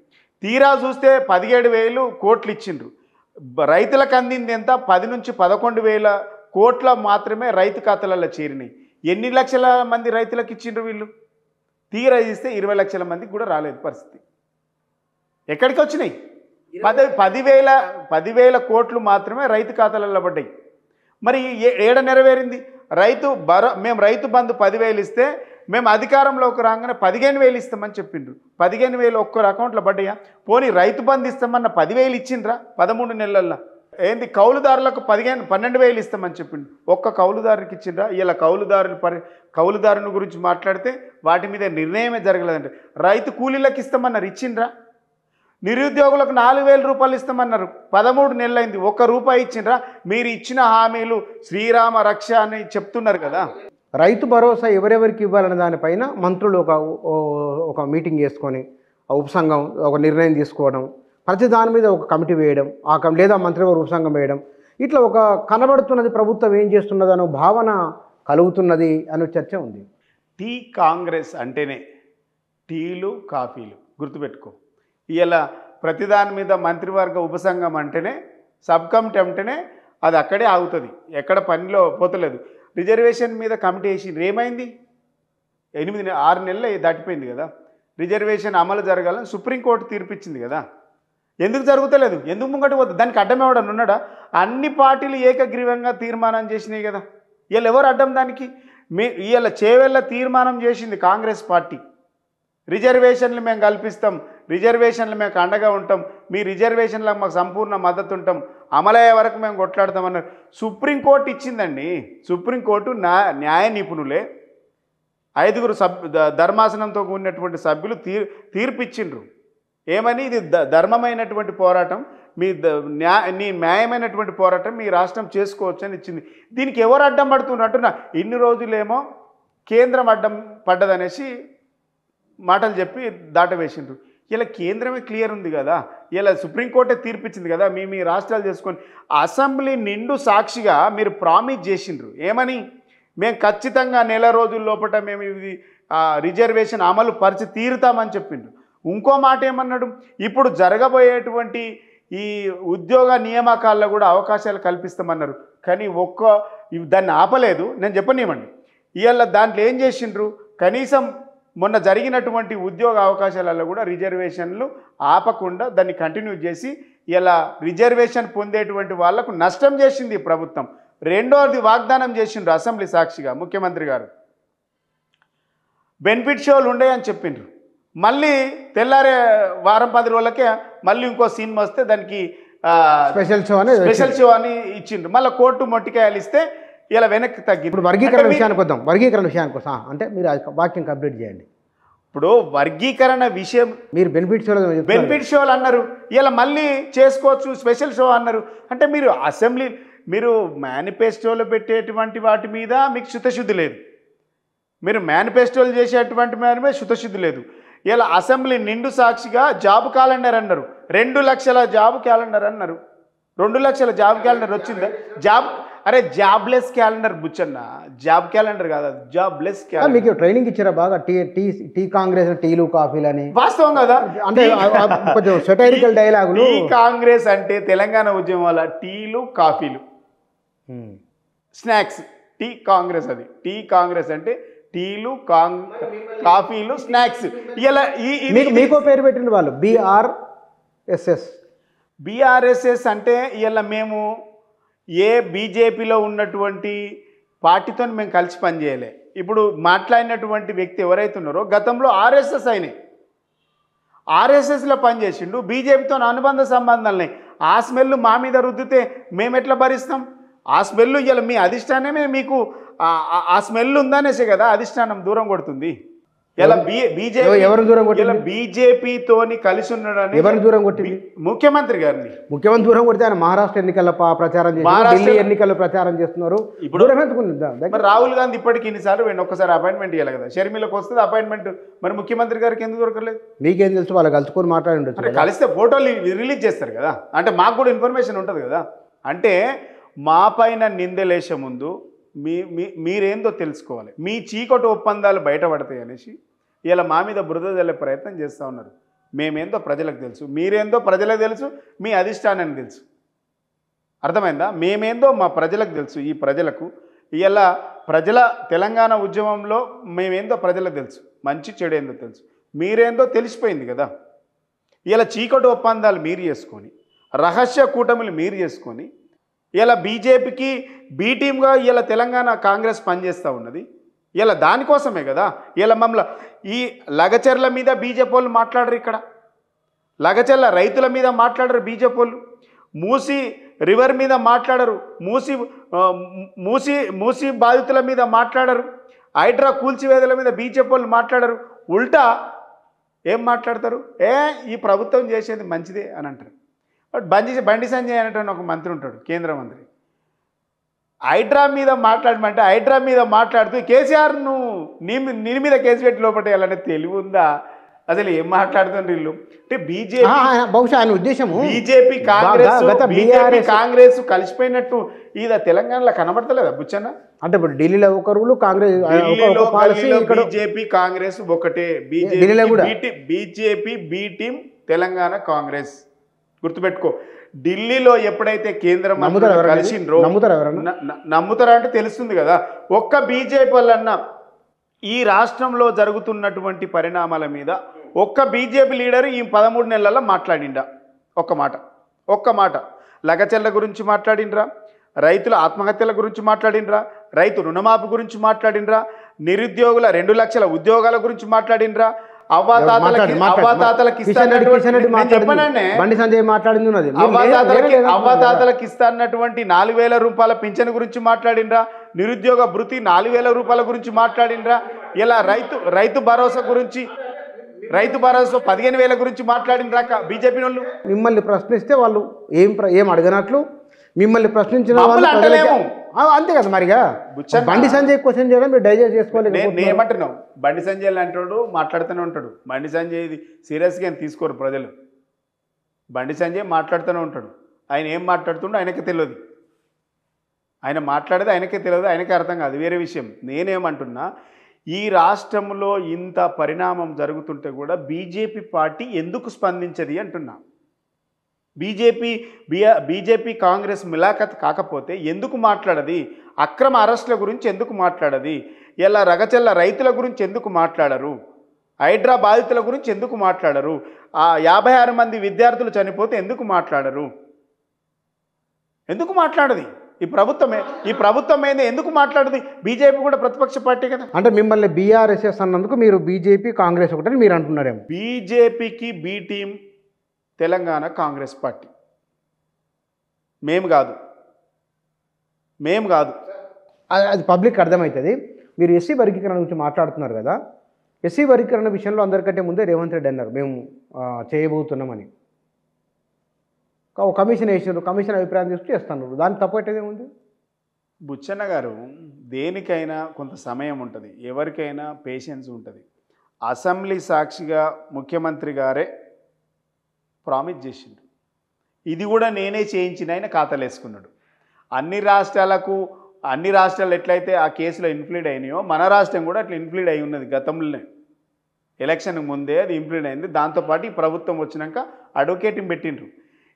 Speaker 2: తీరా చూస్తే 17,000 కోట్లు ఇచ్చిండ్రు. రైతులకు అందింది ఎంత? 10 నుంచి 11,000 కోట్ల మాత్రమే రైతు ఖాతాలలో చేరినాయి. ఎన్ని లక్షల మంది రైతులకు ఇచ్చిండ్రు వీళ్ళు? తీరా ఇస్తే 20 లక్షల మందికి కూడా రాలేదు పరిస్థితి. ఎక్కడికి వచ్చినాయి? 10,000 కోట్లు మాత్రమే రైతు ఖాతాలలో పడ్డాయి. మరి ఏడ నెరవేరింది? మేము రైతు బంధు 10,000 ఇస్తే మేము అధికారంలోకి రాగానే 15,000 ఇస్తామని చెప్పిండ్రు. 15,000 ఒక్కరు అకౌంట్లో పడ్డాయా? పోనీ రైతు బంధు ఇస్తామన్న 10,000 ఇచ్చిండ్రా 13 నెలల్లో? ఏంది కౌలుదారులకు 12,000 ఇస్తామని చెప్పిండు. ఒక్క కౌలుదారునికి ఇచ్చిండ్రా? ఇలా కౌలుదారుని గురించి మాట్లాడితే వాటి మీద నిర్ణయమే జరగలేదంటే. రైతు కూలీలకు ఇస్తామన్నారు, ఇచ్చిండ్రా? నిరుద్యోగులకు 4,000 రూపాయలు ఇస్తామన్నారు, 13 నెలలైంది, ₹1 ఇచ్చిండ్రా? మీరు ఇచ్చిన హామీలు శ్రీరామ రక్ష అని చెప్తున్నారు కదా.
Speaker 1: రైతు భరోసా ఎవరెవరికి ఇవ్వాలనే దానిపైన మంత్రులు ఒక మీటింగ్ చేసుకొని ఉపసంఘం ఒక నిర్ణయం తీసుకోవడం, ప్రతి దాని మీద ఒక కమిటీ వేయడం, లేదా మంత్రివర్గ ఉపసంఘం వేయడం, ఇట్లా ఒక కనబడుతున్నది ప్రభుత్వం ఏం చేస్తున్నది అనే భావన కలుగుతున్నది అనే చర్చ ఉంది.
Speaker 2: టీ కాంగ్రెస్ అంటేనే టీలు కాఫీలు గుర్తుపెట్టుకో. ఇలా ప్రతిదాని మీద మంత్రివర్గ ఉపసంఘం అంటేనే, సబ్ కమిటీ అంటేనే అది అక్కడే ఆగుతుంది, ఎక్కడ పనిలో పోతలేదు. రిజర్వేషన్ మీద కమిటీ వేసిండ్రు, ఏమైంది? 6 నెలలు దాటిపోయింది కదా. రిజర్వేషన్ అమలు జరగాలని సుప్రీంకోర్టు తీర్పిచ్చింది కదా. ఎందుకు జరుగుతలేదు? ఎందుకు ముంగట పోతుంది? దానికి అడ్డం ఎవడన్నా ఉన్నాడా? అన్ని పార్టీలు ఏకగ్రీవంగా తీర్మానం చేసినాయి కదా. వీళ్ళు ఎవరు అడ్డం దానికి? వీళ్ళ చేవెళ్ళ తీర్మానం చేసింది కాంగ్రెస్ పార్టీ. రిజర్వేషన్లు మేము కల్పిస్తాం, రిజర్వేషన్లు మేము అండగా ఉంటాం, మీ రిజర్వేషన్లకు మాకు సంపూర్ణ మద్దతు ఉంటాం, అమలయ్యే వరకు మేము కొట్లాడతామన్నారు. సుప్రీంకోర్టు ఇచ్చిందండి. సుప్రీంకోర్టు న్యాయ నిపుణులే 5 ధర్మాసనంతో కూడినటువంటి సభ్యులు తీర్పిచ్చిండ్రు. ఏమని? ఇది ధర్మమైనటువంటి పోరాటం, నీ న్యాయమైనటువంటి పోరాటం మీ రాష్ట్రం చేసుకోవచ్చు అని ఇచ్చింది. దీనికి ఎవరు అడ్డం పడుతున్నారు అంటున్నా? ఇన్ని రోజులేమో కేంద్రం అడ్డం పడ్డదనేసి మాటలు చెప్పి దాటవేసిండ్రు. ఇలా కేంద్రమే క్లియర్ ఉంది కదా, ఇలా సుప్రీంకోర్టే తీర్పిచ్చింది కదా. మీ రాష్ట్రాలు చేసుకొని అసెంబ్లీ నిండు సాక్షిగా మీరు ప్రామిస్ చేసిండ్రు. ఏమని? మేము ఖచ్చితంగా నెల రోజుల లోపల మేము ఇది రిజర్వేషన్ అమలు పరిచి తీరుతామని చెప్పిండ్రు. ఇంకో మాట ఏమన్నాడు? ఇప్పుడు జరగబోయేటువంటి ఈ ఉద్యోగ నియామకాల్లో కూడా అవకాశాలు కల్పిస్తామన్నారు. కానీ దాన్ని ఆపలేదు. నేను చెప్పనివ్వండి, ఇవాళ దాంట్లో ఏం చేసిండ్రు? కనీసం మొన్న జరిగినటువంటి ఉద్యోగ అవకాశాలలో కూడా రిజర్వేషన్లు ఆపకుండా దాన్ని కంటిన్యూ చేసి ఇలా రిజర్వేషన్ పొందేటువంటి వాళ్లకు నష్టం చేసింది ప్రభుత్వం. రెండోది వాగ్దానం చేసిండ్రు అసెంబ్లీ సాక్షిగా ముఖ్యమంత్రి గారు, బెనిఫిట్ షోలు ఉండేయని చెప్పిండ్రు. మళ్ళీ తెల్లారే వారం 10 రోజులకే మళ్ళీ ఇంకో సినిమా వస్తే దానికి స్పెషల్ షో అని ఇచ్చిండ్రు. మళ్ళీ కోర్టు మొట్టికాయలు ఇస్తే ఇలా వెనక్కి తగ్గి.
Speaker 1: ఇప్పుడు వర్గీకరణ విషయానికి వద్దాం. వర్గీకరణ విషయానికి వస్తాం అంటే మీరు వాక్యం కంప్లీట్ చేయండి.
Speaker 2: ఇప్పుడు వర్గీకరణ విషయం
Speaker 1: మీరు బెనిఫిట్
Speaker 2: షోలు అన్నారు, ఇలా మళ్ళీ చేసుకోవచ్చు స్పెషల్ షో అన్నారు. అంటే మీరు మేనిఫెస్టోలో పెట్టేటువంటి వాటి మీద మీకు శుద్ధశుద్ధి లేదు, మీరు మేనిఫెస్టోలు చేసేటువంటి మీద శుద్ధశుద్ధి లేదు. ఇలా అసెంబ్లీ నిండు సాక్షిగా జాబ్ క్యాలెండర్ అన్నారు, 2 లక్షల జాబ్ క్యాలెండర్ అన్నారు. 2 లక్షల జాబ్ క్యాలెండర్ వచ్చిందా? Jobless calendar Buchanna, job calendar కాదు, జాబ్లెస్ క్యాలెండర్.
Speaker 1: మీకు ట్రైనింగ్ ఇచ్చారా బాగా? టీ కాంగ్రెస్ టీలు కాఫీలు అని.
Speaker 2: వాస్తవం కదా,
Speaker 1: అంటే కొంచెం సెటైరికల్ డైలాగులు.
Speaker 2: టీ కాంగ్రెస్ అంటే తెలంగాణ ఉద్యమం వల్ల టీలు కాఫీలు స్నాక్స్. టీ కాంగ్రెస్, అది టీ కాంగ్రెస్ అంటే టీలు కాఫీలు స్నాక్స్. ఇలా
Speaker 1: మీకో పేరు పెట్టిన వాళ్ళు
Speaker 2: బీఆర్ఎస్ఎస్ అంటే ఇలా మేము బీజేపీలో ఉన్నటువంటి పార్టీతో మేము కలిసి పనిచేయలే. ఇప్పుడు మాట్లాడినటువంటి వ్యక్తి ఎవరైతే ఉన్నారో గతంలో ఆర్ఎస్ఎస్ అయినాయి, ఆర్ఎస్ఎస్లో పనిచేసిండు, బీజేపీతో అనుబంధ సంబంధాలున్నాయి. ఆ స్మెల్ మా మీద రుద్దితే మేము ఎట్లా భరిస్తాం? ఆ స్మెల్ ఇలా మీ అధిష్టానమే మీకు ఆ స్మెల్ ఉందనేసే కదా అధిష్టానం దూరం కొడుతుంది. ఇలా
Speaker 1: ఎవరు దూరం కొట్టింది?
Speaker 2: బీజేపీతోని కలిసి ఉన్నాడని
Speaker 1: ఎవరు దూరం కొట్టింది?
Speaker 2: ముఖ్యమంత్రి గారిని.
Speaker 1: ముఖ్యమంత్రి దూరం కొడితే ఆయన మహారాష్ట్ర ఎన్నికల ప్రచారం చేస్తున్నారు, ఢిల్లీ ఎన్నికల ప్రచారం చేస్తున్నారు. ఇప్పుడు దూరం ఎందుకుంది?
Speaker 2: మరి రాహుల్ గాంధీ ఇప్పటికి ఇన్నిసార్లు పోయింది, ఒక్కసారి అపాయింట్మెంట్ ఇవ్వాలి కదా. షర్మిలకు వస్తుంది అపాయింట్మెంట్, మరి ముఖ్యమంత్రి గారికి ఎందుకు దొరకలేదు?
Speaker 1: మీకేం తెలుసు? వాళ్ళు కలుసుకొని మాట్లాడి ఉండొచ్చు.
Speaker 2: కలిస్తే ఫోటోలు రిలీజ్ చేస్తారు కదా, అంటే మాకు కూడా ఇన్ఫర్మేషన్ ఉంటుంది కదా. అంటే మా పైన నిందలేసే ముందు మీరేందో తెలుసుకోవాలి. మీ చీకటి ఒప్పందాలు బయటపడతాయి అనేసి ఇలా మా మీద బురద జల్లే ప్రయత్నం చేస్తూ ఉన్నారు. మేమేందో ప్రజలకు తెలుసు, మీరేందో ప్రజలకు తెలుసు, మీ అధిష్టానానికి తెలుసు. అర్థమైందా? మేమేందో మా ప్రజలకు తెలుసు. ఈ ప్రజలకు ఇలా ప్రజల తెలంగాణ ఉద్యమంలో మేమేందో ప్రజలకు తెలుసు, మంచి చెడు ఏందో తెలుసు. మీరేందో తెలిసిపోయింది కదా. ఇలా చీకటి ఒప్పందాలు మీరు చేసుకొని, రహస్య కూటమిలు మీరు చేసుకొని, ఇలా బీజేపీకి బీ టీమ్గా ఇలా తెలంగాణ కాంగ్రెస్ పనిచేస్తూ ఉన్నది. ఇలా దానికోసమే కదా. ఇలా మమ్మల్ని ఈ లగచర్ల మీద బీజేపీ వాళ్ళు మాట్లాడరు, ఇక్కడ లగచర్ల రైతుల మీద మాట్లాడరు బీజేపీ వాళ్ళు, మూసి రివర్ మీద మాట్లాడరు, మూసి బాధితుల మీద మాట్లాడరు, హైడ్రా కూల్చివేతల మీద బీజేపీ వాళ్ళు మాట్లాడరు. ఉల్టా ఏం మాట్లాడతారు? ఈ ప్రభుత్వం చేసేది మంచిదే అని అంటారు. బట్ బండి సంజయ్ అనేటువంటి ఒక మంత్రి ఉంటాడు, కేంద్ర మంత్రి. హైడ్రా మీద మాట్లాడమంటే హైడ్రా మీద మాట్లాడుతూ కేసీఆర్ నీ మీద కేసు పెట్టి లోపట్టేయాలనే తెలివి ఉందా? అసలు ఏం మాట్లాడుతుంది వీళ్ళు? అంటే బీజేపీ
Speaker 1: బహుశా ఆయన ఉద్దేశం
Speaker 2: బీజేపీ కాంగ్రెస్ కలిసిపోయినట్టు ఇది తెలంగాణలో కనబడతలేదా బుచ్చన్న?
Speaker 1: అంటే ఇప్పుడు ఢిల్లీలో ఒక రూలు, కాంగ్రెస్
Speaker 2: బీజేపీ కాంగ్రెస్ ఒకటే. BJP be team Telangana Congress గుర్తుపెట్టుకో. ఢిల్లీలో ఎప్పుడైతే కేంద్ర మంత్రులు కలిసిండ్రో నమ్ముతారా అంటే తెలుస్తుంది కదా. ఒక్క బీజేపీ వాళ్ళన్నా ఈ రాష్ట్రంలో జరుగుతున్నటువంటి పరిణామాల మీద ఒక్క బీజేపీ లీడర్ ఈ 13 నెలల్లో మాట్లాడిండా? ఒక్క మాట లగచెల్ల గురించి మాట్లాడిండ్రా? రైతుల ఆత్మహత్యల గురించి మాట్లాడిండ్రా? రైతు రుణమాఫీ గురించి మాట్లాడిండ్రా? నిరుద్యోగుల 2 లక్షల ఉద్యోగాల గురించి మాట్లాడిండ్రా? అవ్వాతాతలకి ఇస్తాన్నటువంటి 4,000 రూపాయల పింఛన్ గురించి మాట్లాడిండ్రా? నిరుద్యోగ భృతి 4,000 రూపాయల గురించి మాట్లాడిండ్రా? ఇలా రైతు భరోసా 15,000 గురించి మాట్లాడిండ్రా బీజేపీ వాళ్ళు?
Speaker 1: మిమ్మల్ని ప్రశ్నిస్తే వాళ్ళు ఏం అడగనట్లు మిమ్మల్ని ప్రశ్నించిన అంతే కదా. మరిగా బండి సంజయ్ క్వశ్చన్ చేయడం మీరు డైజెస్ట్ చేసుకోవాలి.
Speaker 2: నేనేమంటున్నావు, బండి సంజయ్ అంటాడు, మాట్లాడుతూనే ఉంటాడు. బండి సంజయ్ ఇది సీరియస్గా తీసుకోరు ప్రజలు. బండి సంజయ్ మాట్లాడుతూనే ఉంటాడు. ఆయన ఏం మాట్లాడుతుండో ఆయనకే తెలియదు, ఆయన మాట్లాడేది ఆయనకే తెలియదు, ఆయనకే అర్థం కాదు, వేరే విషయం. నేనేమంటున్నా, ఈ రాష్ట్రంలో ఇంత పరిణామం జరుగుతుంటే కూడా బీజేపీ పార్టీ ఎందుకు స్పందించది అంటున్నా. బీజేపీ కాంగ్రెస్ మిలాఖత్ కాకపోతే ఎందుకు మాట్లాడది? అక్రమ అరెస్టుల గురించి ఎందుకు మాట్లాడది? ఇలా రగచెల్ల రైతుల గురించి ఎందుకు మాట్లాడరు? హైడ్రా బాధితుల గురించి ఎందుకు మాట్లాడరు? 56 మంది విద్యార్థులు చనిపోతే ఎందుకు మాట్లాడరు? ఎందుకు మాట్లాడది ఈ ప్రభుత్వం మీద ఎందుకు మాట్లాడది? బీజేపీ కూడా ప్రతిపక్ష పార్టీ కదా.
Speaker 1: అంటే మిమ్మల్ని బీఆర్ఎస్ఎస్ అన్నందుకు మీరు బీజేపీ కాంగ్రెస్ ఒకటని మీరు అంటున్నారేమో.
Speaker 2: బీజేపీకి be team Telangana Congress party. మేము కాదు
Speaker 1: అది పబ్లిక్ అర్థమవుతుంది. మీరు ఎస్సీ వర్గీకరణ గురించి మాట్లాడుతున్నారు కదా. ఎస్సీ వర్గీకరణ విషయంలో అందరికంటే ముందే రేవంత్ రెడ్డి అన్నారు మేము చేయబోతున్నామని. ఒక కమిషన్ వేసినారు, కమిషన్ అభిప్రాయం తీసుకు చేస్తున్నారు. దానికి తప్పేది ఉంది?
Speaker 2: బుచ్చన్న గారు, దేనికైనా కొంత సమయం ఉంటుంది, ఎవరికైనా పేషెన్స్ ఉంటుంది. అసెంబ్లీ సాక్షిగా ముఖ్యమంత్రి గారే ప్రామిస్ చేసిండు. ఇది కూడా నేనే చేయించిన ఆయన ఖాతాలు వేసుకున్నాడు. అన్ని రాష్ట్రాలు ఎట్లయితే ఆ కేసులో ఇన్ఫ్లూడ్ అయినాయో మన రాష్ట్రం కూడా అట్లా ఇన్ఫ్లూడ్ అయి ఉన్నది. గతంలోనే ఎలక్షన్కి ముందే అది ఇన్ఫ్లూడ్ అయింది. దాంతోపాటు ఈ ప్రభుత్వం వచ్చినాక అడ్వకేట్ని పెట్టిండ్రు.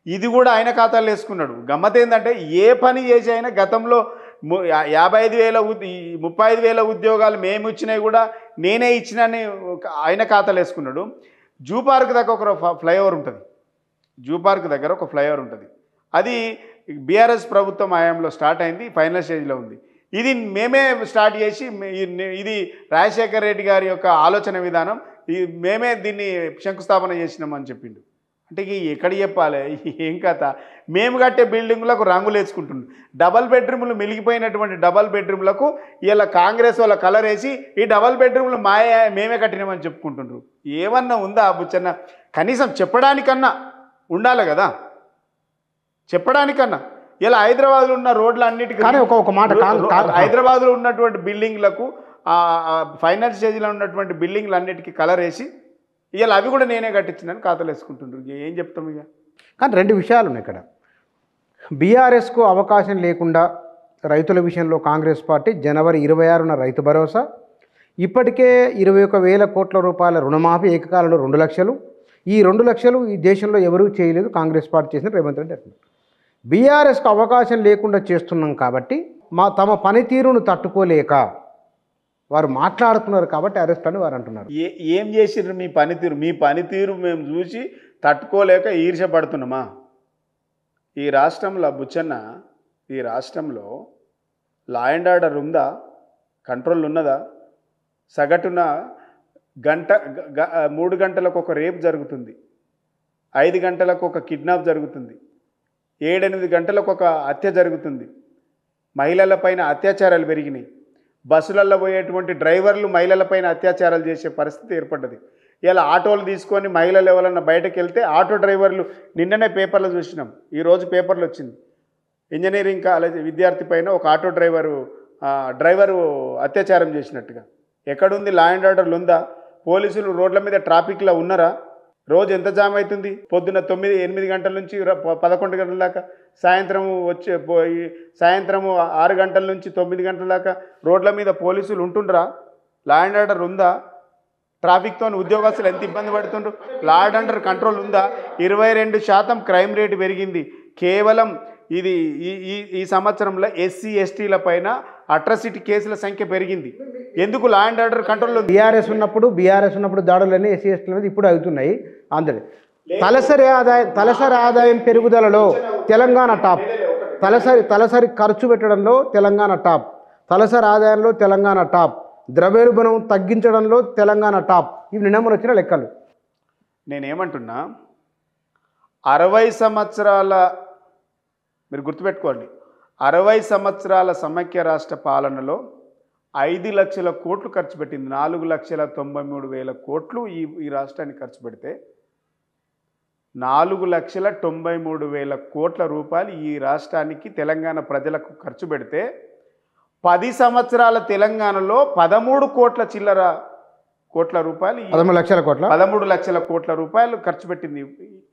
Speaker 2: ఇది కూడా ఆయన ఖాతాలు వేసుకున్నాడు. గమ్మత్ ఏంటంటే ఏ పని చేసి అయినా గతంలో 35,000 ఉద్యోగాలు మేము ఇచ్చినవి కూడా నేనే ఇచ్చినని ఆయన ఖాతాలు వేసుకున్నాడు. జూ పార్క్ దగ్గర ఒక ఫ్లైఓవర్ ఉంటుంది. అది బీఆర్ఎస్ ప్రభుత్వం హయాంలో స్టార్ట్ అయింది, ఫైనల్ స్టేజ్లో ఉంది. ఇది మేమే స్టార్ట్ చేసి ఇది రాజశేఖర్ రెడ్డి గారి యొక్క ఆలోచన విధానం, మేమే దీన్ని శంకుస్థాపన చేసినామని చెప్పిండు. అంటే ఇక ఎక్కడ చెప్పాలి ఏం కథ? మేము కట్టే బిల్డింగులకు రంగులు వేసుకుంటున్నాం. డబల్ బెడ్రూమ్లు మిలిగిపోయినటువంటి డబల్ బెడ్రూమ్లకు ఇలా కాంగ్రెస్ వాళ్ళ కలర్ వేసి ఈ డబల్ బెడ్రూమ్లు మేమే కట్టినామని చెప్పుకుంటుండ్రు. ఏమన్నా ఉందా బుచ్చన్న? కనీసం చెప్పడానికన్నా ఉండాలి కదా, చెప్పడానికన్నా. ఇలా హైదరాబాద్లో ఉన్న రోడ్లన్నిటికీ
Speaker 1: కానీ ఒక మాట
Speaker 2: హైదరాబాద్లో ఉన్నటువంటి బిల్డింగ్లకు ఫైనల్ స్టేజ్లో ఉన్నటువంటి బిల్డింగ్లు అన్నిటికీ కలర్ వేసి ఇలా అవి కూడా నేనే కట్టించినాను ఖాతాలు వేసుకుంటుండ్రు. ఏం చెప్తాం ఇక?
Speaker 1: కానీ రెండు విషయాలు ఉన్నాయి ఇక్కడ. బీఆర్ఎస్కు అవకాశం లేకుండా రైతుల విషయంలో కాంగ్రెస్ పార్టీ జనవరి 26న రైతు భరోసా, ఇప్పటికే 21,000 కోట్ల రూపాయల రుణమాఫీ, ఏకకాలంలో 2 లక్షలు. ఈ 2 లక్షలు ఈ దేశంలో ఎవరూ చేయలేదు, కాంగ్రెస్ పార్టీ చేసిన రేవంత్ రెడ్డి అంటున్నారు. బీఆర్ఎస్కు అవకాశం లేకుండా చేస్తున్నాం కాబట్టి తమ పనితీరును తట్టుకోలేక వారు మాట్లాడుతున్నారు కాబట్టి అరెస్ట్ అని వారు అంటున్నారు.
Speaker 2: ఏం చేసిర్రు మీ పనితీరు? మీ పనితీరు మేము చూసి తట్టుకోలేక ఈర్ష్యపడుతున్నామా? ఈ రాష్ట్రంలో బుచ్చన్న, ఈ రాష్ట్రంలో లా అండ్ ఆర్డర్ ఉందా? కంట్రోల్ ఉన్నదా? సగటున 3 గంటలకు ఒక రేప్ జరుగుతుంది, 5 గంటలకు ఒక కిడ్నాప్ జరుగుతుంది, 7-8 గంటలకు ఒక హత్య జరుగుతుంది. మహిళలపైన అత్యాచారాలు పెరిగినాయి. బస్సులలో పోయేటువంటి డ్రైవర్లు మహిళలపైన అత్యాచారాలు చేసే పరిస్థితి ఏర్పడ్డది. ఇలా ఆటోలు తీసుకొని మహిళలు ఎవరన్నా బయటకు వెళ్తే ఆటో డ్రైవర్లు, నిన్ననే పేపర్లో చూసినాం, ఈరోజు పేపర్లు వచ్చింది, ఇంజనీరింగ్ కాలేజ్ విద్యార్థి పైన ఒక ఆటో డ్రైవరు అత్యాచారం చేసినట్టుగా. ఎక్కడుంది లా అండ్ ఆర్డర్లు? ఉందా? పోలీసులు రోడ్ల మీద ట్రాఫిక్లో ఉన్నారా? రోజు ఎంత జామ్ అవుతుంది? పొద్దున్న 9-8 గంటల నుంచి 11 గంటల దాకా, సాయంత్రము 6 గంటల నుంచి 9 గంటల దాకా రోడ్ల మీద పోలీసులు ఉంటుండ్రా? లా అండ్ ఆర్డర్ ఉందా? ట్రాఫిక్తో ఉద్యోగస్తులు ఎంత ఇబ్బంది పడుతుండ్రు? లా అండ్ ఆర్డర్ కంట్రోల్ ఉందా? 22% క్రైమ్ రేటు పెరిగింది. కేవలం ఇది ఈ సంవత్సరంలో ఎస్సీ ఎస్టీల పైన అట్రాసిటీ కేసుల సంఖ్య పెరిగింది. ఎందుకు? లా అండ్ ఆర్డర్ కంట్రోల్లో.
Speaker 1: బీఆర్ఎస్ ఉన్నప్పుడు దాడులన్నీ ఎస్సీ ఎస్టీల మీద ఇప్పుడు అవుతున్నాయి. అందరి తలసరి ఆదాయం పెరుగుదలలో తెలంగాణ టాప్, తలసరి ఖర్చు పెట్టడంలో తెలంగాణ టాప్, తలసరి ఆదాయంలో తెలంగాణ టాప్, ద్రవ్యోల్బణం తగ్గించడంలో తెలంగాణ టాప్. ఇవి నిన్న వచ్చిన లెక్కలు.
Speaker 2: నేనేమంటున్నా, 60 సంవత్సరాల, మీరు గుర్తుపెట్టుకోండి, 60 సంవత్సరాల సమైక్య రాష్ట్ర పాలనలో 5 లక్షల కోట్లు ఖర్చు పెట్టింది. 4,93,000 కోట్లు ఈ రాష్ట్రానికి ఖర్చు పెడితే 4,93,000 కోట్ల రూపాయలు ఈ రాష్ట్రానికి తెలంగాణ ప్రజలకు ఖర్చు పెడితే 10 సంవత్సరాల తెలంగాణలో 13 కోట్ల రూపాయలు, 13 లక్షల కోట్ల రూపాయలు ఖర్చు పెట్టింది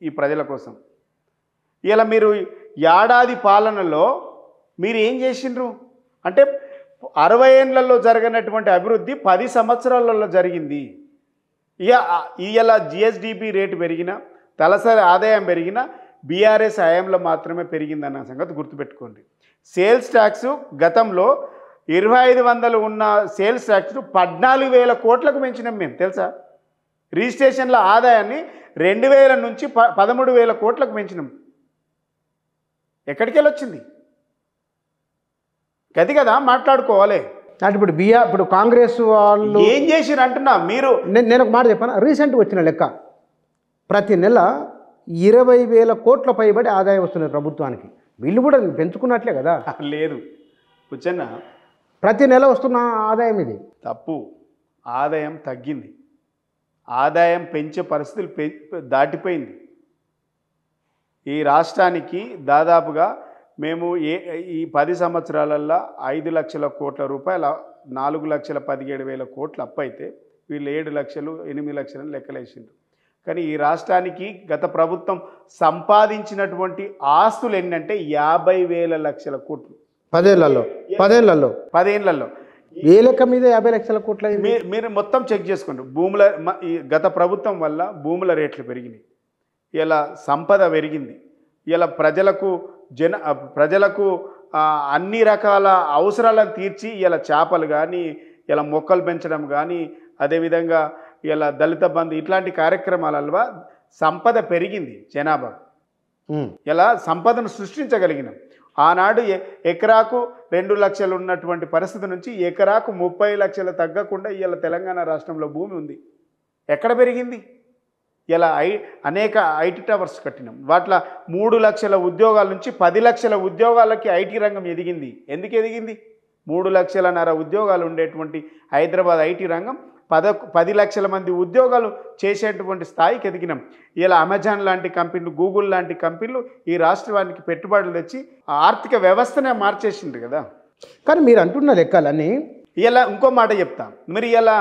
Speaker 2: ఈ ప్రజల కోసం. ఇలా మీరు ఏడాది పాలనలో మీరు ఏం చేసిండ్రు అంటే 60 ఏళ్లలో జరగనటువంటి అభివృద్ధి 10 సంవత్సరాలలో జరిగింది. ఇలా జిఎస్డిపి రేటు పెరిగినా, తలసరి ఆదాయం పెరిగినా బీఆర్ఎస్ హయాంలో మాత్రమే పెరిగిందన్న సంగతి గుర్తుపెట్టుకోండి. సేల్స్ ట్యాక్స్ గతంలో 2,500 ఉన్న సేల్స్ ట్యాక్స్ 14,000 కోట్లకు పెంచినాం మేము, తెలుసా? రిజిస్ట్రేషన్ల ఆదాయాన్ని 2,000 నుంచి 13,000 కోట్లకు పెంచినాం. ఎక్కడికి వెళ్ళొచ్చింది? గది కదా మాట్లాడుకోవాలి.
Speaker 1: అంటే ఇప్పుడు కాంగ్రెస్ వాళ్ళు
Speaker 2: ఏం చేసిరు అంటున్నా. మీరు
Speaker 1: నేను ఒక మాట చెప్పాను. రీసెంట్గా వచ్చిన లెక్క, ప్రతి నెల 20,000 కోట్ల పైబడి ఆదాయం వస్తుంది ప్రభుత్వానికి. వీళ్ళు కూడా పెంచుకున్నట్లే కదా?
Speaker 2: లేదు కూర్చొన్న,
Speaker 1: ప్రతి నెల వస్తున్న ఆదాయం ఇది
Speaker 2: తప్పు. ఆదాయం తగ్గింది, ఆదాయం పెంచే పరిస్థితులు దాటిపోయింది. ఈ రాష్ట్రానికి దాదాపుగా మేము ఈ 10 సంవత్సరాలల్లో 5 లక్షల కోట్ల రూపాయల 4,17,000 కోట్ల అప్పు అయితే వీళ్ళు 7 లక్షలు 8 లక్షలను లెక్కలేసిండ్రు. కానీ ఈ రాష్ట్రానికి గత ప్రభుత్వం సంపాదించినటువంటి ఆస్తులు ఏంటంటే 50,000 లక్షల కోట్లు
Speaker 1: 10 ఏళ్లలో. ఏ లెక్క మీద 50 లక్షల కోట్ల?
Speaker 2: మీరు మొత్తం చెక్ చేసుకోండి. గత ప్రభుత్వం వల్ల భూముల రేట్లు పెరిగినాయి, ఇలా సంపద పెరిగింది, ఇలా ప్రజలకు అన్ని రకాల అవసరాలను తీర్చి ఇలా చేపలు కానీ, ఇలా మొక్కలు పెంచడం కానీ, అదేవిధంగా ఇలా దళిత బంధు ఇట్లాంటి కార్యక్రమాల వల్ల సంపద పెరిగింది. జనాభా ఇలా సంపదను సృష్టించగలిగినాం. ఆనాడు ఎకరాకు 2 లక్షలు ఉన్నటువంటి పరిస్థితి నుంచి ఎకరాకు 30 లక్షలు తగ్గకుండా ఇలా తెలంగాణ రాష్ట్రంలో భూమి ఉంది. ఎక్కడ పెరిగింది? ఇలా అనేక ఐటీ టవర్స్ కట్టినాం. వాటిలో 3 లక్షల ఉద్యోగాల నుంచి 10 లక్షల ఉద్యోగాలకి ఐటీ రంగం ఎదిగింది. ఎందుకు ఎదిగింది? 3,500,000 ఉద్యోగాలు ఉండేటువంటి హైదరాబాద్ ఐటీ రంగం 10 లక్షల మంది ఉద్యోగాలు చేసేటువంటి స్థాయికి ఎదిగినాం. ఇలా అమెజాన్ లాంటి కంపెనీలు, గూగుల్ లాంటి కంపెనీలు ఈ రాష్ట్రానికి పెట్టుబడులు తెచ్చి ఆర్థిక వ్యవస్థనే మార్చేసింది కదా.
Speaker 1: కానీ మీరు అంటున్న లెక్కలన్నీ
Speaker 2: ఇలా ఇంకో మాట చెప్తాను. మీరు ఇలా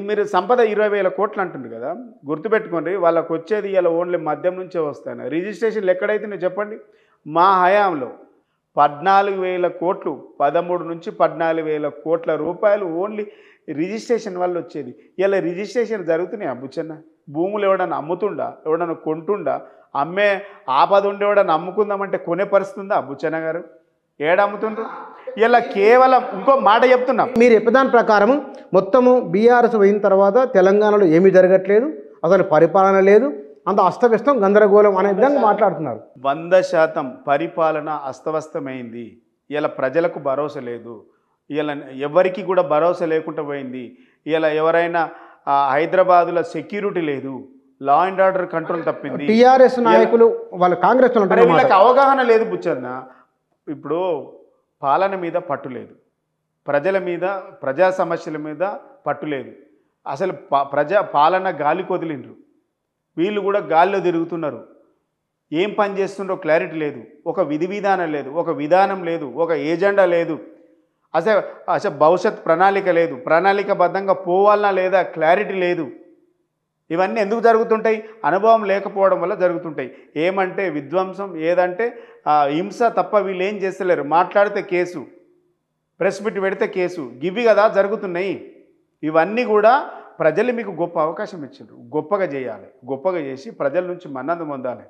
Speaker 2: మీరు సంపద 20,000 కోట్లు అంటుంది కదా, గుర్తుపెట్టుకోండి. వాళ్ళకు వచ్చేది ఇలా ఓన్లీ మద్యం నుంచే వస్తాయి. రిజిస్ట్రేషన్లు ఎక్కడైతే నేను చెప్పండి. మా హయాంలో 14,000 కోట్లు, 13 నుంచి 14,000 కోట్ల రూపాయలు ఓన్లీ రిజిస్ట్రేషన్ వల్ల వచ్చేది. ఇలా రిజిస్ట్రేషన్ జరుగుతున్నాయి. బుచ్చన్న, భూములు ఎవడన్నా అమ్ముతుండా, ఎవడన్నా కొంటుండా, అమ్మే ఆపద ఉండి ఎవడన్నా అమ్ముకుందామంటే కొనే పరిస్థితి ఉందా బుచ్చన్న గారు? ఏడమ్ముతుండ్రు? ఇలా కేవలం ఇంకో మాట చెప్తున్నాం.
Speaker 1: మీరు చెప్పదాని ప్రకారం మొత్తము బీఆర్ఎస్ పోయిన తర్వాత తెలంగాణలో ఏమీ జరగట్లేదు, అసలు పరిపాలన లేదు, అంత అస్తవ్యస్తం గందరగోళం అనే విధంగా మాట్లాడుతున్నారు.
Speaker 2: 100% పరిపాలన అస్తవ్యస్తమైంది. ఇలా ప్రజలకు భరోసా లేదు. ఇలా ఎవరికి కూడా భరోసా లేకుండా పోయింది. ఇలా ఎవరైనా హైదరాబాదులో సెక్యూరిటీ లేదు, లా అండ్ ఆర్డర్ కంట్రోల్ తప్పింది.
Speaker 1: టీఆర్ఎస్ నాయకులు వాళ్ళ కాంగ్రెస్
Speaker 2: వీళ్ళకి అవగాహన లేదు బుచ్చన్న. ఇప్పుడు పాలన మీద పట్టు లేదు, ప్రజల మీద, ప్రజా సమస్యల మీద పట్టు లేదు. అసలు పాలన గాలి కొదిలిండ్రు. వీళ్ళు కూడా గాల్లో తిరుగుతున్నారు. ఏం పని చేస్తుండ్రో క్లారిటీ లేదు, ఒక విధి విధానం లేదు, ఒక విధానం లేదు, ఒక ఏజెండా లేదు, అసలు భవిష్యత్ ప్రణాళిక లేదు, ప్రణాళికబద్ధంగా పోవాలన్నా లేదా క్లారిటీ లేదు. ఇవన్నీ ఎందుకు జరుగుతుంటాయి? అనుభవం లేకపోవడం వల్ల జరుగుతుంటాయి. ఏమంటే విధ్వంసం, ఏదంటే హింస తప్ప వీళ్ళు ఏం చేస్తలేరు. మాట్లాడితే కేసు, ప్రెస్ మీట్ పెడితే కేసు, గివి కదా జరుగుతున్నాయి. ఇవన్నీ కూడా ప్రజలు మీకు గొప్ప అవకాశం ఇచ్చారు, గొప్పగా చేయాలి, గొప్పగా చేసి ప్రజల నుంచి మన్నత పొందాలి.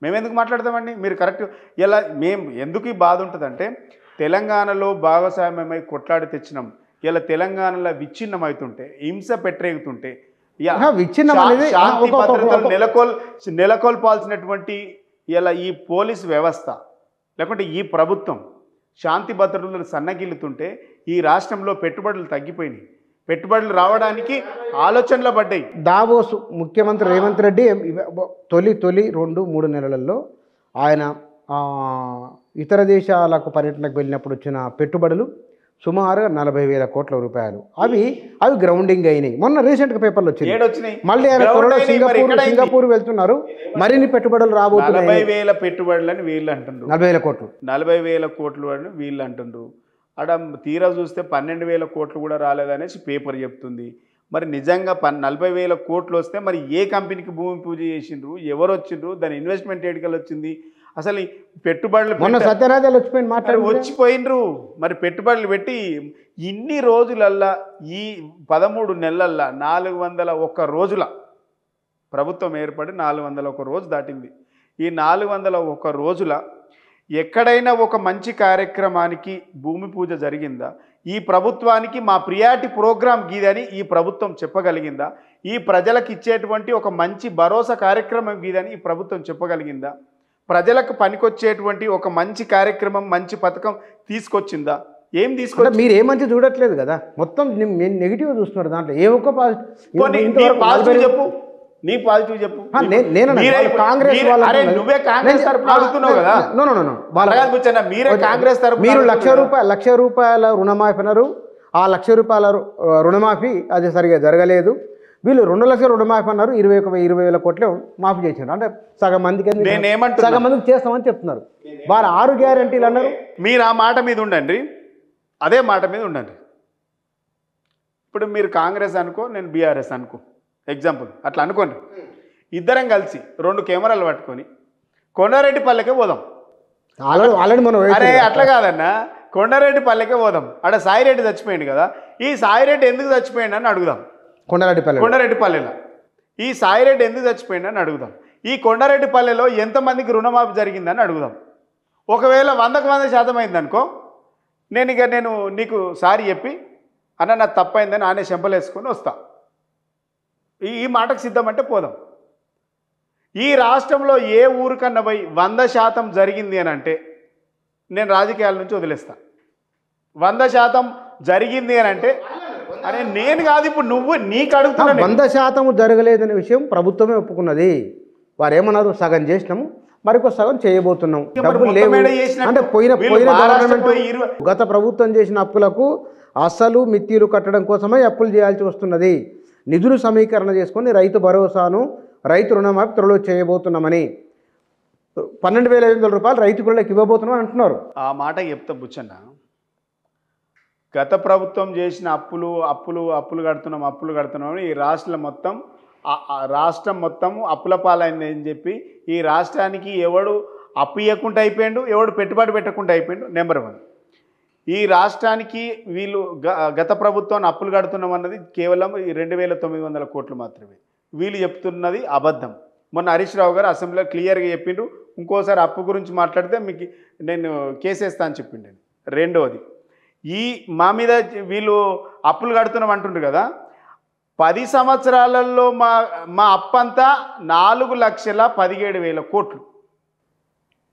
Speaker 2: మేము ఎందుకు మాట్లాడతామండి? మీరు కరెక్ట్. ఇలా మేము ఎందుకు ఈ బాధ ఉంటుందంటే, తెలంగాణలో భాగస్వామ్యమై కొట్లాడి తెచ్చినాం. ఇలా తెలంగాణలో విచ్ఛిన్నం అవుతుంటే, హింస పెట్టరేగుతుంటే, శాంతి భద్రతలు నెలకొల్పాల్సినటువంటి ఇలా ఈ పోలీసు వ్యవస్థ లేకుంటే ఈ ప్రభుత్వం శాంతి భద్రతలు సన్నగిల్లుతుంటే ఈ రాష్ట్రంలో పెట్టుబడులు తగ్గిపోయినాయి. పెట్టుబడులు రావడానికి ఆలోచనలు పడ్డాయి.
Speaker 1: దావోస్ ముఖ్యమంత్రి రేవంత్ రెడ్డి తొలి 2-3 నెలలలో ఆయన ఇతర దేశాలకు పర్యటనకు వెళ్ళినప్పుడు వచ్చిన పెట్టుబడులు సుమారుగా 40,000 కోట్ల రూపాయలు. అవి గ్రౌండింగ్ అయినాయి. మొన్న రీసెంట్గా పేపర్లు వచ్చినాయి. మళ్ళీ ఆయన త్వరలో సింగపూర్ వెళ్తున్నారు, మరిన్ని పెట్టుబడులు రాబోతున్నాయి.
Speaker 2: 40,000 పెట్టుబడులని వీళ్ళు అంటున్నారు,
Speaker 1: 40,000 కోట్లు,
Speaker 2: 40,000 కోట్లు అని వీళ్ళు అంటున్నారు. అక్కడ తీరా చూస్తే 12,000 కోట్లు కూడా రాలేదనేసి పేపర్ చెప్తుంది. మరి నిజంగా 40,000 కోట్లు వస్తే మరి ఏ కంపెనీకి భూమి పూజ చేసిండ్రు, ఎవరు వచ్చిండ్రు, దాని ఇన్వెస్ట్మెంట్ ఏడికలు వచ్చింది? అసలు పెట్టుబడులు
Speaker 1: సత్యరాజాలు
Speaker 2: వచ్చిపోయినరు. మరి పెట్టుబడులు పెట్టి ఇన్ని రోజులల్లా, ఈ 13 నెలలల్లా 401 రోజుల ప్రభుత్వం ఏర్పడి 401 రోజు దాటింది. ఈ 401 రోజుల ఎక్కడైనా ఒక మంచి కార్యక్రమానికి భూమి పూజ జరిగిందా? ఈ ప్రభుత్వానికి మా ప్రియారిటీ ప్రోగ్రామ్ గీదని ఈ ప్రభుత్వం చెప్పగలిగిందా? ఈ ప్రజలకు ఇచ్చేటువంటి ఒక మంచి భరోసా కార్యక్రమం గీదని ఈ ప్రభుత్వం చెప్పగలిగిందా? ప్రజలకు పనికొచ్చేటువంటి ఒక మంచి కార్యక్రమం, మంచి పథకం తీసుకొచ్చిందా? ఏం తీసుకొచ్చి?
Speaker 1: మీరు ఏ మంచి చూడట్లేదు కదా, మొత్తం నెగిటివ్ చూస్తున్నారు. దాంట్లో ఏ ఒక్క
Speaker 2: పాజిటివ్ చెప్పు, నీ పాజిటివ్ చెప్పు. నువ్వే కాంగ్రెస్ తరపున అడుగుతున్నావు కదా. మీరే కాంగ్రెస్ తరపున.
Speaker 1: మీరు 1,00,000 రూపాయల రుణమాఫీ అన్నారు. ఆ 1,00,000 రూపాయల రుణమాఫీ అది సరిగా జరగలేదు. వీళ్ళు 2 లక్షల రుణమాఫీ అన్నారు, 20,000 కోట్లు మాఫీ చేసినారు. అంటే సగం మందికి చేస్తామని చెప్తున్నారు. వారు 6 గ్యారెంటీలు అన్నారు.
Speaker 2: మీరు ఆ మాట మీద ఉండండి, అదే మాట మీద ఉండండి. ఇప్పుడు మీరు కాంగ్రెస్ అనుకో, నేను బీఆర్ఎస్ అనుకో, ఎగ్జాంపుల్ అట్లా అనుకోండి. ఇద్దరం కలిసి 2 కెమెరాలు పట్టుకొని కొండారెడ్డిపల్లెకే పోదాం.
Speaker 1: ఆల్రెడీ మనం
Speaker 2: అరే అట్లా కాదన్నా, కొండారెడ్డిపల్లెకే పోదాం. అక్కడ సాయిరెడ్డి చచ్చిపోయింది కదా, ఈ సాయిరెడ్డి ఎందుకు చచ్చిపోయింది అని అడుగుదాం. కొండారెడ్డిపల్లెలో ఈ సాయిరెడ్డి ఎందుకు చచ్చిపోయింది అని అడుగుదాం. ఈ కొండారెడ్డిపల్లెలో ఎంతమందికి రుణమాఫీ జరిగిందని అడుగుదాం. ఒకవేళ 100% అయిందనుకో, నేను నీకు సారీ చెప్పి అన్న నాకు తప్పైందని ఆనే చెంపలేసుకొని వస్తా. ఈ మాటకు సిద్ధమంటే పోదాం. ఈ రాష్ట్రంలో ఏ ఊరికన్నా పోయి 100% జరిగింది అని అంటే నేను రాజకీయాల నుంచి వదిలేస్తా. 100% జరిగింది అని అంటే అరే నేను కాదు, ఇప్పుడు నువ్వు నీకు అడుగుతున్నా.
Speaker 1: 100% జరగలేదనే విషయం ప్రభుత్వమే ఒప్పుకున్నది. వారు ఏమన్నారు, సగం చేసినాము, మరికొక సగం చేయబోతున్నాం, డబ్బులు లేవు అంటే పోయిన గవర్నమెంట్ గత ప్రభుత్వం చేసిన అప్పులకు అసలు మిత్తిలు కట్టడం కోసమే అప్పులు చేయాల్సి వస్తున్నది. నిధులు సమీకరణ చేసుకొని రైతు భరోసాను, రైతు రుణమాఫీ త్వరలో చేయబోతున్నామని 12,500 రూపాయలు రైతు పిల్లలకు ఇవ్వబోతున్నాం అంటున్నారు.
Speaker 2: ఆ మాట చెప్తా బుచ్చన్న. గత ప్రభుత్వం చేసిన అప్పులు కడుతున్నాం ఈ రాష్ట్రం మొత్తం అప్పుల పాలైంది అని చెప్పి ఈ రాష్ట్రానికి ఎవడు అప్పు ఇవ్వకుండా అయిపోయాడు, ఎవడు పెట్టుబడి పెట్టకుండా అయిపోయాడు. నెంబర్ 1. ఈ రాష్ట్రానికి వీళ్ళు గత ప్రభుత్వాన్ని అప్పులు కడుతున్నాం అన్నది కేవలం 2,900 కోట్లు మాత్రమే. వీళ్ళు చెప్తున్నది అబద్ధం. మొన్న హరీష్ రావు గారు అసెంబ్లీలో క్లియర్గా చెప్పిండ్రు. ఇంకోసారి అప్పు గురించి మాట్లాడితే మీకు నేను కేసేస్తా అని చెప్పిండు. రెండవది, మా మీద వీళ్ళు అప్పులు కడుతున్నాం అంటుండ్రు కదా, 10 సంవత్సరాలలో మా అప్పంతా 4,17,000 కోట్లు.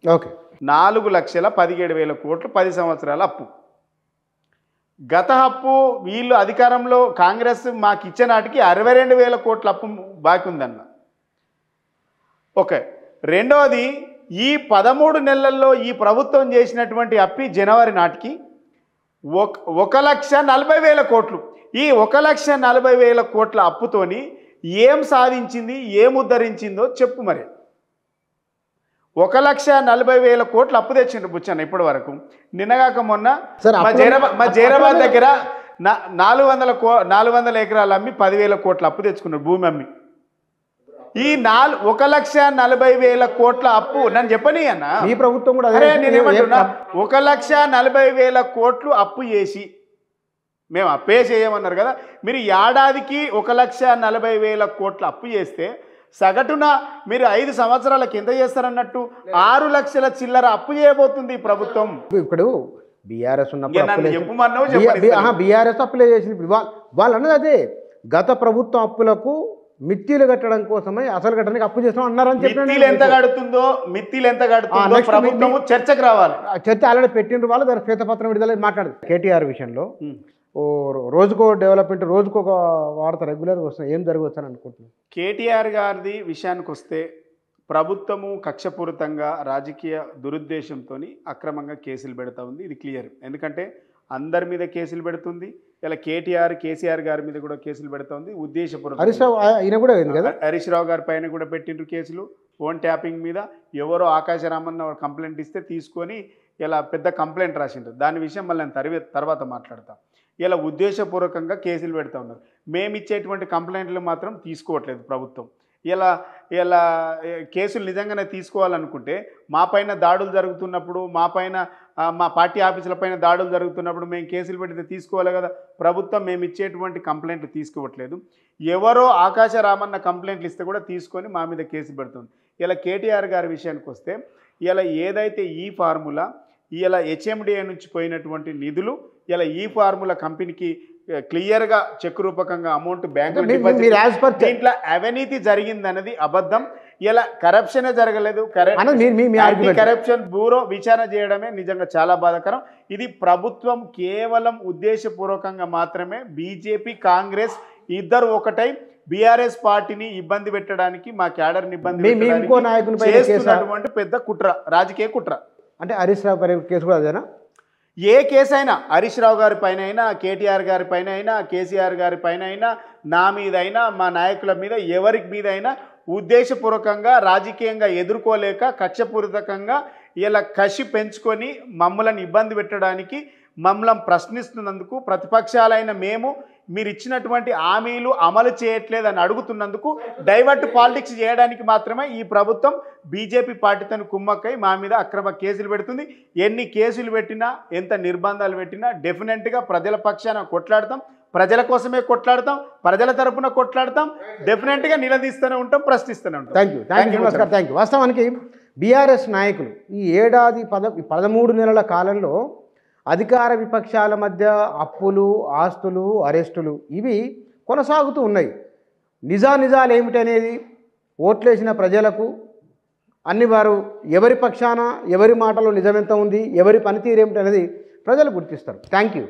Speaker 1: ఓకే,
Speaker 2: 4,17,000 కోట్లు 10 సంవత్సరాల అప్పు. గత అప్పు వీళ్ళు అధికారంలో కాంగ్రెస్ మాకు ఇచ్చే నాటికి 62,000 కోట్ల అప్పు బాకీ ఉందన్న. ఓకే, రెండవది, ఈ 13 నెలల్లో ఈ ప్రభుత్వం చేసినటువంటి అప్పు జనవరి నాటికి 1,40,000 కోట్లు. ఈ 1,40,000 కోట్ల అప్పుతోని ఏం సాధించింది, ఏం ఉద్ధరించిందో చెప్పు. మరి 1,40,000 కోట్లు అప్పు తెచ్చిండ్రు బుచ్చన్న ఇప్పటి వరకు. నిన్నగాక మొన్న మా జైరాబాద్ దగ్గర 400 ఎకరాలు అమ్మి 10,000 కోట్ల అప్పు తెచ్చుకున్నారు, భూమి అమ్మి. ఈ 1,40,000 కోట్ల అప్పు నన్ను చెప్పని అన్న,
Speaker 1: ఈ ప్రభుత్వం కూడా
Speaker 2: నేనేమంటున్నా, 1,40,000 కోట్లు అప్పు చేసి మేము అప్పే చేయమన్నారు కదా. మీరు ఏడాదికి 1,40,000 కోట్ల అప్పు చేస్తే సగటున మీరు 5 సంవత్సరాలకు ఎంత చేస్తారన్నట్టు 6 లక్షల చిల్లర అప్పు చేయబోతుంది ఈ ప్రభుత్వం.
Speaker 1: ఇప్పుడు బీఆర్ఎస్
Speaker 2: ఉన్నప్పుడు
Speaker 1: బీఆర్ఎస్ అప్లై చేసింది. వాళ్ళు అన్నది అదే, గత ప్రభుత్వం అప్పులకు మిత్తిలు కట్టడం కోసమే అసలు కట్టడానికి అప్పు చేస్తాం అన్నారని చెప్పి
Speaker 2: మిత్తిలు ఎంత కడుతుందో ప్రభుత్వము చర్చకు రావాలి.
Speaker 1: చర్చ ఆల్రెడీ పెట్టిండ్రు వాళ్ళు, దాని శ్వేతపత్రం విడుదల మాట్లాడదు. కేటీఆర్ విషయంలో రోజుకో డెవలప్మెంట్, రోజుకో వార్త రెగ్యులర్గా వస్తున్నాయి. ఏం జరగవచ్చు అని అనుకుంటున్నాను.
Speaker 2: కేటీఆర్ గారిది విషయానికి వస్తే ప్రభుత్వము కక్షపూరితంగా రాజకీయ దురుద్దేశంతో అక్రమంగా కేసులు పెడతా ఉంది. ఇది క్లియర్. ఎందుకంటే అందరి మీద కేసులు పెడుతుంది. ఇలా కేసీఆర్ గారి మీద కూడా కేసులు పెడతా ఉంది ఉద్దేశపూర్వకంగా. హరీష్ రావు గారి పైన కూడా పెట్టిండ్రు కేసులు. ఫోన్ ట్యాపింగ్ మీద ఎవరో ఆకాశరామన్న కంప్లైంట్ ఇస్తే తీసుకొని ఇలా పెద్ద కంప్లైంట్ రాసిండ్రు. దాని విషయం మళ్ళీ నేను తర్వాత మాట్లాడతాను. ఇలా ఉద్దేశపూర్వకంగా కేసులు పెడతా ఉన్నారు. మేము ఇచ్చేటువంటి కంప్లైంట్లు మాత్రం తీసుకోవట్లేదు ప్రభుత్వం. ఇలా కేసులు నిజంగానే తీసుకోవాలనుకుంటే మా పైన దాడులు జరుగుతున్నప్పుడు, మా పార్టీ ఆఫీసుల పైన దాడులు జరుగుతున్నప్పుడు మేము కేసులు పెడితే తీసుకోవాలి కదా. ప్రభుత్వం మేము ఇచ్చేటువంటి కంప్లైంట్లు తీసుకోవట్లేదు. ఎవరో ఆకాశరామన్న కంప్లైంట్లు ఇస్తే కూడా తీసుకొని మా మీద కేసులు పెడుతుంది. ఇలా కేటీఆర్ గారి విషయానికి వస్తే ఇలా ఏదైతే ఈ ఫార్ములా, ఇలా హెచ్ఎండిఏ నుంచి పోయినటువంటి నిధులు ఇలా ఈ ఫార్ములా కంపెనీకి క్లియర్గా చెక్ రూపకంగా అమౌంట్ బ్యాంకు దీంట్లో అవినీతి జరిగిందన్నది అబద్ధం. ఇలా కరప్షనే జరగలేదు. కరప్షన్ బ్యూరో విచారణ చేయడమే నిజంగా చాలా బాధాకరం. ఇది ప్రభుత్వం కేవలం ఉద్దేశపూర్వకంగా మాత్రమే బీజేపీ కాంగ్రెస్ ఇద్దరు ఒకటై బీఆర్ఎస్ పార్టీని ఇబ్బంది పెట్టడానికి, మా క్యాడర్ని ఇబ్బంది చేస్తున్నటువంటి పెద్ద కుట్ర, రాజకీయ కుట్ర.
Speaker 1: అంటే హరీష్ రావు గారి కేసు కూడా అదేనా?
Speaker 2: ఏ కేసు అయినా, హరీష్ రావు గారి పైన అయినా, కేటీఆర్ గారి పైన అయినా, కేసీఆర్ గారి పైన అయినా, నా మీద అయినా, మా నాయకుల మీద, ఎవరి మీద అయినా ఉద్దేశపూర్వకంగా రాజకీయంగా ఎదుర్కోలేక కక్షపూరితంగా ఇలా కసి పెంచుకొని మమ్మల్ని ఇబ్బంది పెట్టడానికి, మమ్మల్ని ప్రశ్నిస్తున్నందుకు, ప్రతిపక్షాలైన మేము మీరు ఇచ్చినటువంటి హామీలు అమలు చేయట్లేదని అడుగుతున్నందుకు డైవర్ట్ పాలిటిక్స్ చేయడానికి మాత్రమే ఈ ప్రభుత్వం బీజేపీ పార్టీతో కుమ్మక్కై మా మీద అక్రమ కేసులు పెడుతుంది. ఎన్ని కేసులు పెట్టినా, ఎంత నిర్బంధాలు పెట్టినా డెఫినెట్గా ప్రజల పక్షాన కొట్లాడతాం, ప్రజల కోసమే కొట్లాడతాం, ప్రజల తరపున కొట్లాడతాం, డెఫినెట్గా నిలదీస్తూనే ఉంటాం, ప్రశ్నిస్తూనే ఉంటాం.
Speaker 1: Thank you. వాస్తవానికి బీఆర్ఎస్ నాయకులు ఈ ఏడాది 13 నెలల కాలంలో అధికార విపక్షాల మధ్య అప్పులు, ఆస్తులు, అరెస్టులు ఇవి కొనసాగుతూ ఉన్నాయి. నిజాలు ఏమిటనేది ఓట్లేసిన ప్రజలకు అన్ని వారు ఎవరి పక్షాన, ఎవరి మాటలో నిజమెంత ఉంది, ఎవరి పనితీరు ఏమిటనేది ప్రజలు గుర్తిస్తారు. Thank you.